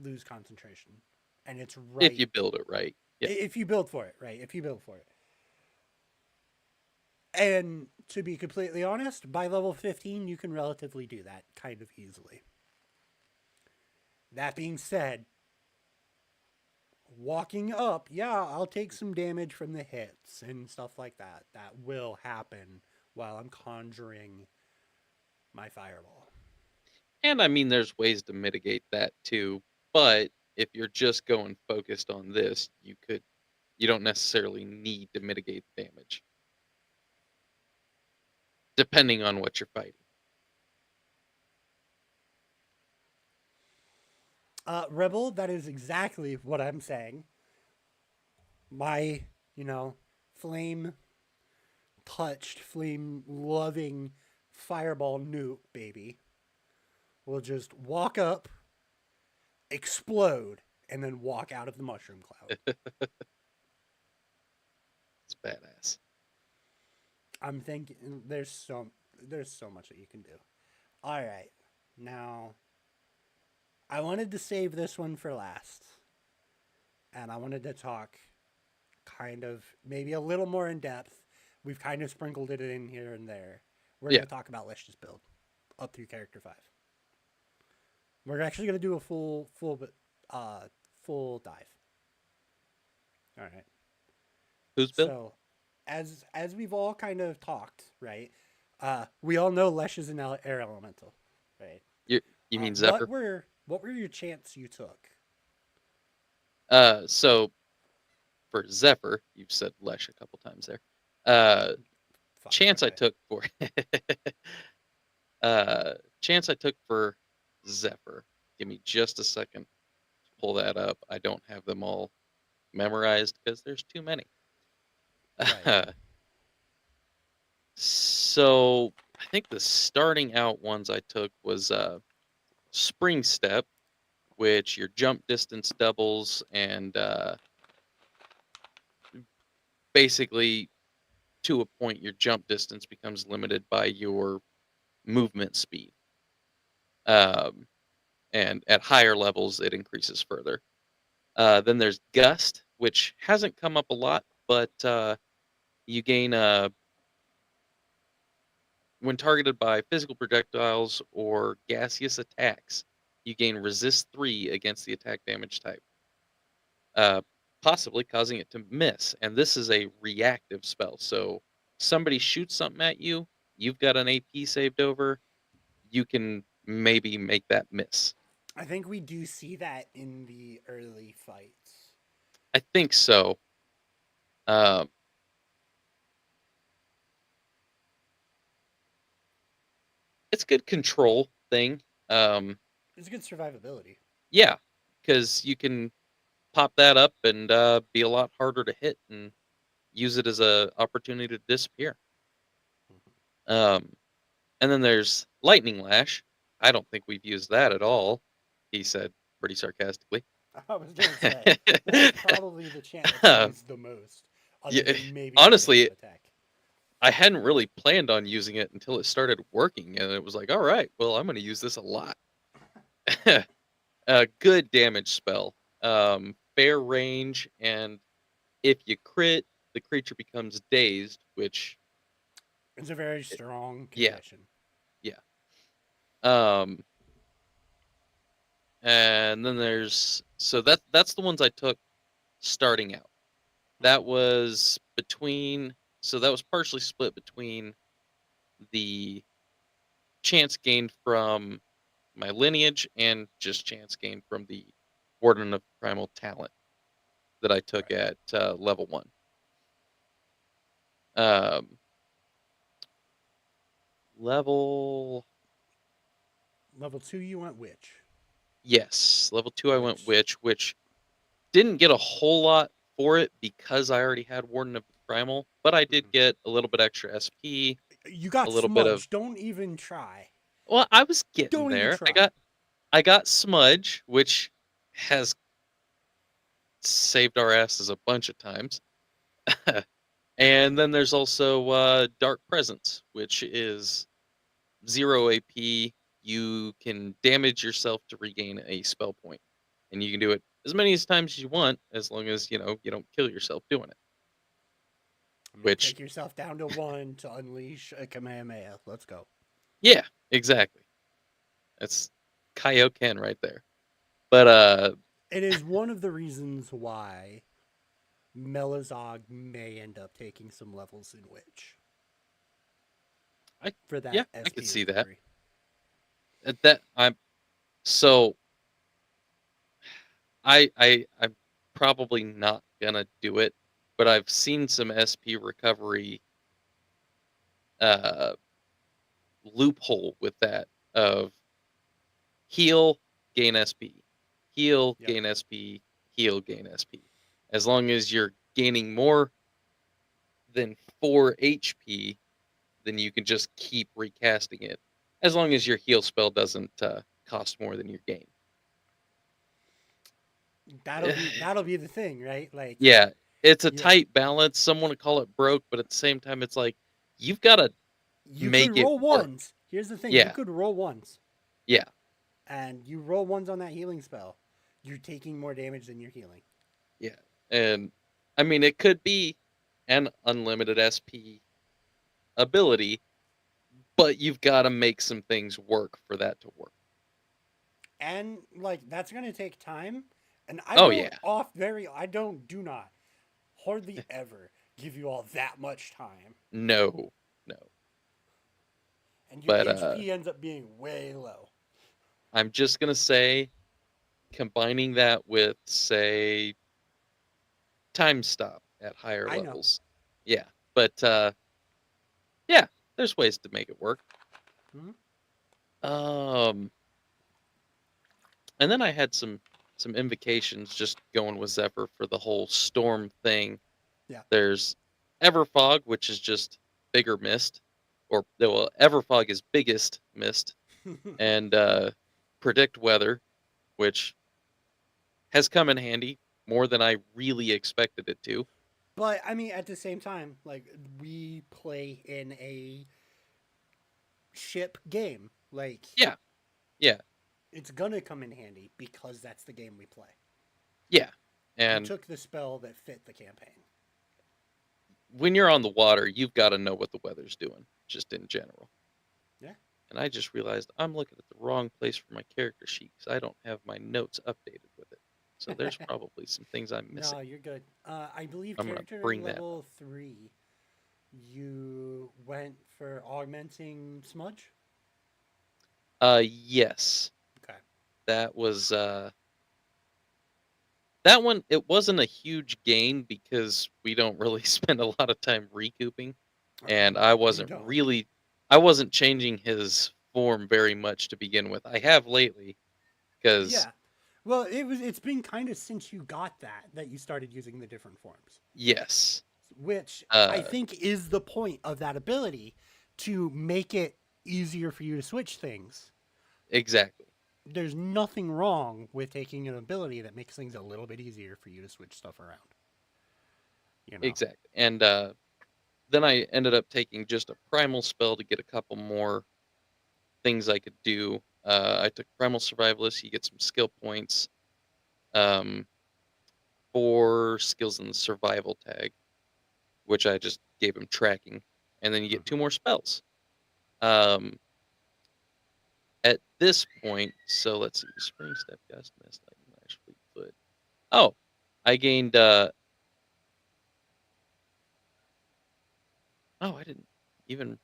lose concentration. And it's If right you build it right, yeah. if you build for it, right? If you build for it. And to be completely honest, by level 15, you can relatively do that kind of easily. That being said, walking up, yeah, I'll take some damage from the hits and stuff like that. That will happen while I'm conjuring my fireball. And I mean, there's ways to mitigate that too. But if you're just going focused on this, you don't necessarily need to mitigate the damage, depending on what you're fighting. Rebel, that is exactly what I'm saying. My, you know, flame touched, flame loving fireball nuke baby will just walk up, explode, and then walk out of the mushroom cloud. It's badass. I'm thinking there's so much that you can do. All right. Now, I wanted to save this one for last. And I wanted to talk kind of maybe a little more in depth. We've kind of sprinkled it in here and there. We're Yeah. going to talk about Let's Just Build up through character 5. We're actually going to do a full dive. All right. Who's built? So, as we've all kind of talked, right? We all know Lesh is an air elemental, right? You mean What Zephyr? were your chants you took? So for Zephyr, you've said Lesh a couple times there. Uh, Fuck. chance I Okay. took for chance I took for Zephyr. Give me just a second to pull that up. I don't have them all memorized because there's too many. Right. So I think the starting out ones I took was Spring Step, which your jump distance doubles and basically to a point your jump distance becomes limited by your movement speed. Um, and at higher levels it increases further. Then there's Gust, which hasn't come up a lot, but you gain when targeted by physical projectiles or gaseous attacks, you gain resist 3 against the attack damage type, uh, possibly causing it to miss. And this is a reactive spell. So somebody shoots something at you, you've got an AP saved over, you can maybe make that miss. I think we do see that in the early fights. I think so. Um, it's a good control thing. Um, It's a good survivability. yeah, because you can pop that up and be a lot harder to hit and use it as a opportunity to disappear. Um, and then there's Lightning Lash. I don't think we've used that at all, he said pretty sarcastically. I was gonna say that's probably the chant that swings the most, other Yeah, than maybe the honestly, physical attack. I hadn't really planned on using it until it started working, and it was like, all right, well, I'm going to use this a lot. A good damage spell, fair range, and if you crit, the creature becomes dazed, which, It's a very strong yeah, condition. yeah. Um, and then there's so that's the ones I took starting out. Mhm. That was between so that was partially split between the chance gained from my lineage and just chance gained from the Warden of Primal Talent that I took Right. at level 1. Um, level Level 2, you went witch. Yes, level 2 I went Which, witch, which didn't get a whole lot for it because I already had Warden of the Primal, but I did mhm. get a little bit extra SP, You a got little bit of smudge. Don't even try. well, I was getting Don't even there. try. I got Smudge, which has saved our asses a bunch of times. And then there's also Dark Presence, which is 0 AP. You can damage yourself to regain a spell point, and you can do it as many times as you want, as long as you don't kill yourself doing it. I mean, Which, take yourself down to 1 to unleash a Kamehameha. Let's go. yeah, exactly. That's Kaioken right there. But It is one of the reasons why Melazog may end up taking some levels in Witch I for yeah, that I could SP see that. recovery. That so I'm probably not gonna do it, but I've seen some SP recovery uh loophole with that of heal, gain SP, heal, Yep. gain SP, heal, gain SP. As long as you're gaining more than 4 HP, then you can just keep recasting it. As long as your heal spell doesn't cost more than your gain. That'll be the thing, right? Like Yeah, it's a you tight balance. Some want to call it broke, but at the same time, it's like you've got to you could make it roll work. ones. Here's the thing, you Yeah, could roll ones. yeah, And you roll ones on that healing spell. You're taking more damage than you're healing. yeah. And I mean, it could be an unlimited SP ability, but you've got to make some things work for that to work. And like that's gonna take time. And I Oh don't yeah, do not hardly ever give you all that much time. no, no. And your But HP ends up being way low. I'm just gonna say, combining that with say time stop at higher I know. levels, yeah. But yeah, there's ways to make it work. Hmm. Um, and then I had some invocations just going with Zephyr for the whole storm thing. Yeah. There's Everfog, which is just bigger mist, or well, Everfog is biggest mist, and predict weather, which has come in handy more than I really expected it to. But I mean, at the same time, like we play in a ship game. Like Yeah, yeah, it's gonna come in handy because that's the game we play. yeah. You And took the spell that fit the campaign. when you're on the water, you've got to know what the weather's doing, just in general. Yeah. And I just realized I'm looking at the wrong place for my character sheet because I don't have my notes updated with it. So there's probably some things I'm No, missing. you're good. I believe I'm gonna character bring that up. level 3, you went for augmenting smudge. Yes, Okay. that was that one. It wasn't a huge gain because we don't really spend a lot of time recouping, and You don't. I wasn't changing his form very much to begin with. I have lately because Yeah. Well, it's been kind of since you got that you started using the different forms, yes, which I uh, think is the point of that ability to make it easier for you to switch things. exactly. There's nothing wrong with taking an ability that makes things a little bit easier for you to switch stuff around. you know. exactly. And then I ended up taking just a primal spell to get a couple more things I could do. I took Primal Survivalist. You get some skill points, um, for skills in the survival tag, which I just gave him tracking, and then you get Hmm. 2 more spells. Um, at this point, so let's see, Spring Step, Gust, Mist, Lightning Lash, Fleet Foot. Oh, I gained. Oh, I didn't even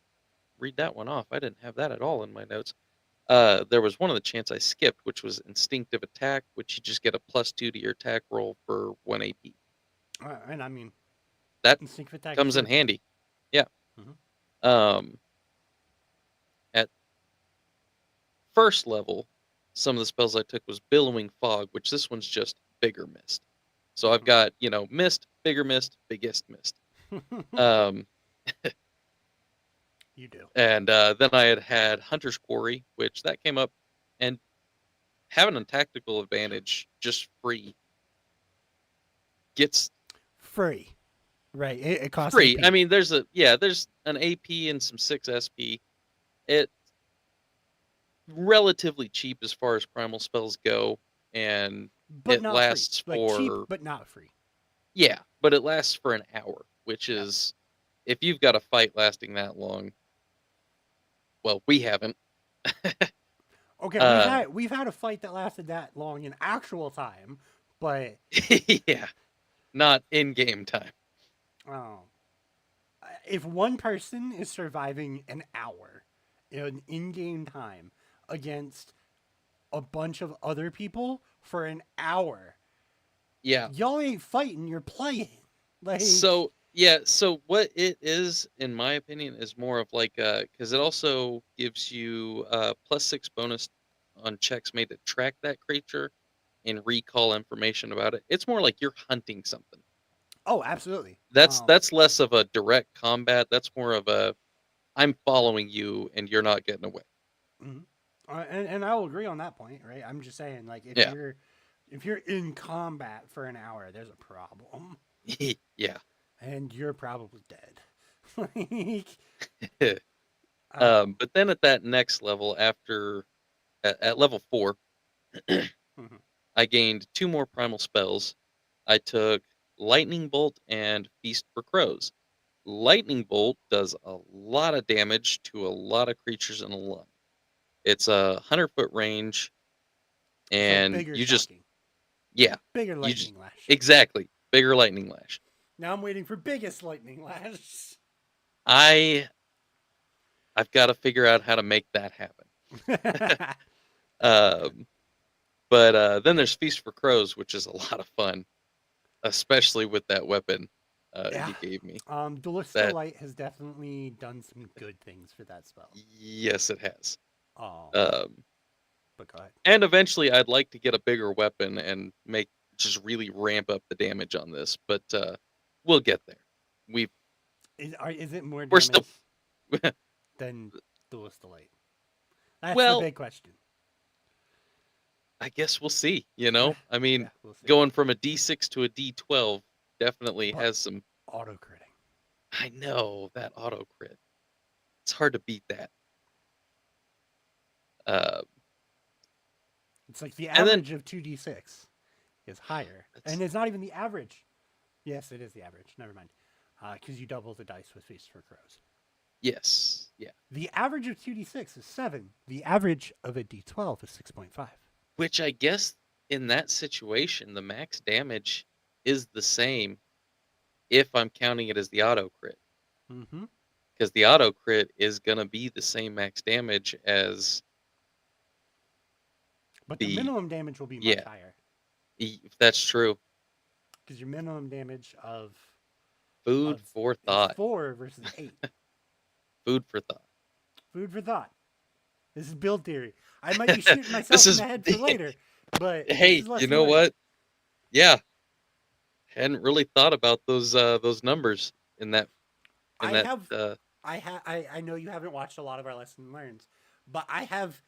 read that one off. I didn't have that at all in my notes. There was one of the chants I skipped, which was Instinctive Attack, which you just get a +2 to your attack roll for 1 AP. And I mean, That instinctive attack is comes in good. handy. Yeah. Hmm. Um, at first level, some of the spells I took was Billowing Fog, which this one's just bigger mist. So I've Hmm. got, mist, bigger mist, biggest mist. Um, You do. and then I had Hunter's Quarry, which that came up, and having a tactical advantage just free gets Free. Right. It costs free. I AP. mean, there's an AP and some 6 SP. It's relatively cheap as far as primal spells go, and But it not free. lasts Like cheap, for, but not free. yeah, but it lasts for an hour, which Yeah. is, if you've got a fight lasting that long, well, we haven't. Okay, uh, we've had a fight that lasted that long in actual time, but yeah, not in game time. um, if one person is surviving an hour in in-game time against a bunch of other people for an hour, Yeah. y'all ain't fighting. You're playing. Like, So what it is, in my opinion, is more of like, because it also gives you +6 bonus on checks made to track that creature and recall information about it. It's more like you're hunting something. oh, absolutely. That's less of a direct combat. That's more of a, I'm following you and you're not getting away. Mhm. And I will agree on that point, right? I'm just saying, like, Yeah. if you're in combat for an hour, there's a problem, Yeah. and you're probably dead. Like, But then at that next level, after at level 4, mhm. I gained 2 more primal spells. I took Lightning Bolt and Feast for Crows. Lightning Bolt does a lot of damage to a lot of creatures in a line. It's a 100-foot range, So and bigger you just, shocking, yeah, bigger you just, lightning lash. exactly, bigger lightning lash. Now I'm waiting for biggest lightning lash. I I've got to figure out how to make that happen. That would be good. Um, but then there's Feast for Crows, which is a lot of fun, especially with that weapon Yeah. you gave me. Duelista That, Light has definitely done some good things for that spell. yes, it has. Um, Um, but go ahead. and eventually, I'd like to get a bigger weapon and make, just really ramp up the damage on this, but we'll get there. We Is it more we're still, damage than Duelista Light? That's the well, big question. I guess we'll see. I Yeah, mean, we'll see. going from a D6 to a D12 definitely But has some. auto critting. I know that auto crit. It's hard to beat that. Uh, It's like the and then average of 2d6 is higher. that's, And it's not even the average. Yes, it is the average. Never mind. Because you double the dice with Feast for Crows. yes, yeah. The average of 2d6 is 7. The average of a d12 is 6.5. Which I guess in that situation, the max damage is the same if I'm counting it as the auto crit, Mm-hmm. because the auto crit is gonna be the same max damage as But the the, minimum damage will be much yeah. higher. If that's true. Because your minimum damage Food of for is thought. 4 versus 8. Food for thought. Food for thought. This is build theory. I might be shooting This myself in is the head for later, but this hey, is you lesson know learned. what? Yeah, hadn't really thought about those numbers in that in I that have I know you haven't watched a lot of our lesson learns, but I have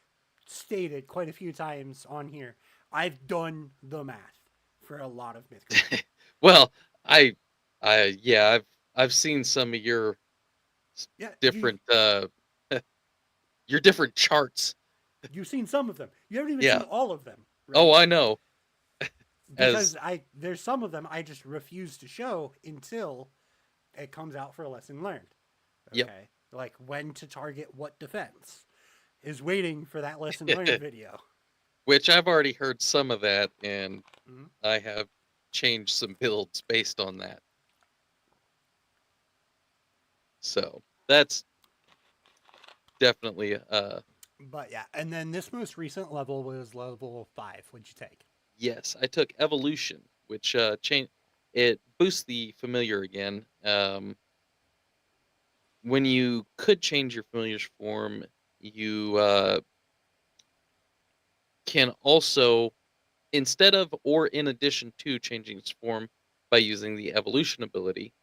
stated quite a few times on here I've done the math for a lot of myth creatures. well, I I've seen some of your Yeah, different your different charts. you've seen some of them. You haven't even seen Yeah. all of them, Oh, right? I know. Because As there's some of them I just refuse to show until it comes out for a lesson learned. yep. Okay, like when to target what defense is waiting for that lesson learned video. Which I've already heard some of that, and Mm-hmm. I have changed some builds based on that. So that's definitely But yeah, and then this most recent level was level 5. What'd you take? yes. I took evolution, which change it boosts the familiar again. When you could change your familiar's form, you can also, instead of or in addition to changing its form by using the evolution ability,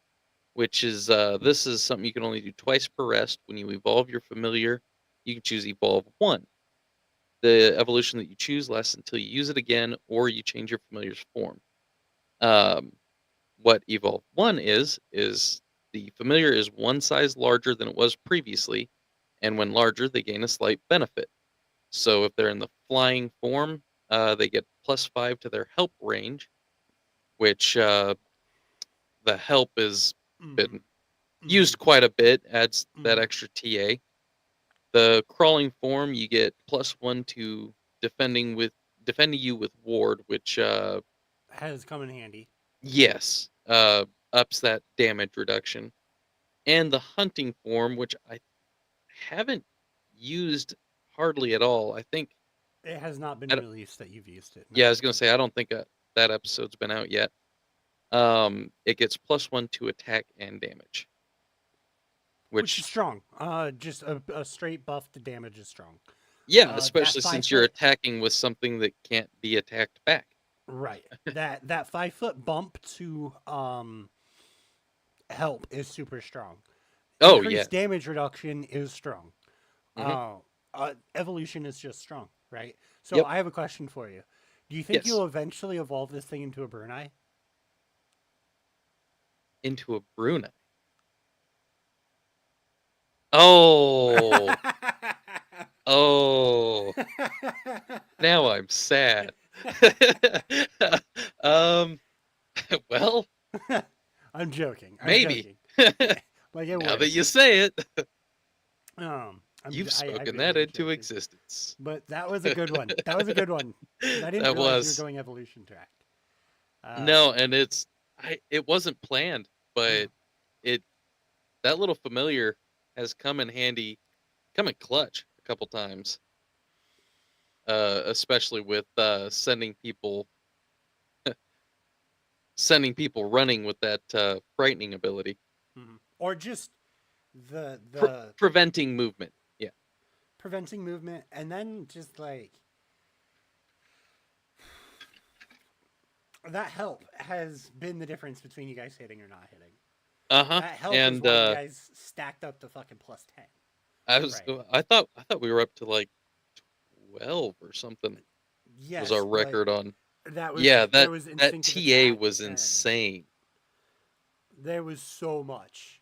which is this is something you can only do twice per rest. When you evolve your familiar, you can choose evolve 1. The evolution that you choose lasts until you use it again or you change your familiar's form. Um, what evolve 1 is the familiar is one size larger than it was previously, and when larger, they gain a slight benefit. So if they're in the flying form, they get +5 to their help range, which the help has Mm-hmm. been Mm-hmm. used quite a bit, adds that Mm-hmm. extra TA. The crawling form, you get +1 to defending you with ward, which Has come in handy. yes, ups that damage reduction. And the hunting form, which I haven't used hardly at all. I think It has not been I don't- released that you've used it. yeah, I No, was gonna say I don't think that episode's been out yet. It gets +1 to attack and damage, which is which strong. Just a straight buff to damage is strong. yeah, That especially five since you're foot attacking with something that can't be attacked back. right. That 5 foot bump to help is super strong. Oh yeah. Increased damage reduction is strong. Hmm. Uh, Evolution is just strong, right? So Yep. I have a question for you. Do you think Yes. you'll eventually evolve this thing into a burn eye? Into a Brunei. Oh. Oh. Now I'm sad. um. Well, I'm joking. I'm maybe. joking. Like it Now that would. you say it, I'm you've I spoken really that am into joking. existence. But that was a good one. That was a good one because I didn't That realize you were was going evolution track. no, and it wasn't planned, but it that little familiar has come in handy, come in clutch a couple times, especially with sending people running with that frightening ability, Or just the preventing movement. Yeah. preventing movement, and then just like that help has been the difference between you guys hitting or not hitting. Uh huh. That help is And why you guys stacked up to fucking +10. Right. I thought we were up to like 12 or something was our Yes, but record on. that was Yeah, there was that instinctive TA attack was and insane. there was so much.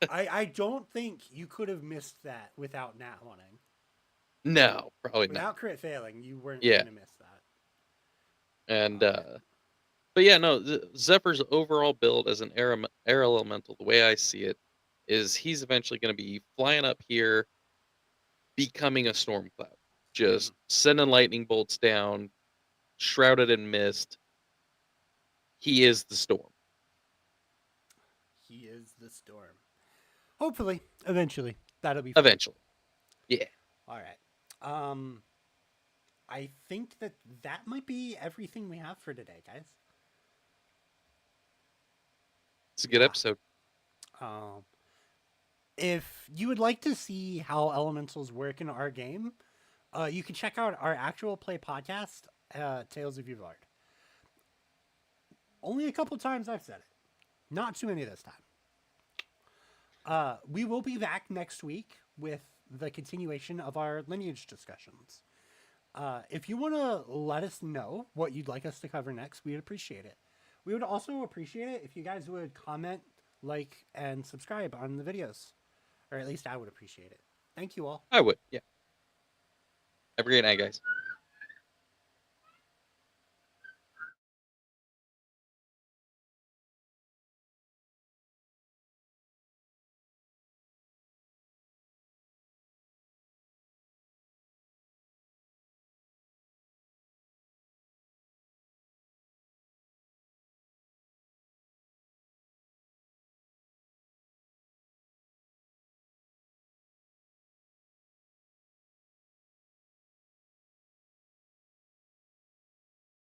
I don't think you could have missed that without nat hunting. No, probably not. Without crit failing, you weren't Yeah. gonna miss that. And All right. but yeah, no, Zephyr's overall build as an air elemental, the way I see it, is he's eventually going to be flying up here, becoming a storm cloud, Mhm. just sending lightning bolts down, shrouded in mist. He is the storm. He is the storm. Hopefully, eventually, that'll be fun. Eventually, yeah, All right. Um, I think that might be everything we have for today, guys. it's a good Yeah. episode. Um, if you would like to see how elementals work in our game, you can check out our actual play podcast, Tales of Uvard. Only a couple times I've said it, not too many this time. We will be back next week with the continuation of our lineage discussions. If you want to let us know what you'd like us to cover next, we'd appreciate it. We would also appreciate it if you guys would comment, like, and subscribe on the videos, or at least I would appreciate it. Thank you all. I would. Yeah. Have a great night, guys.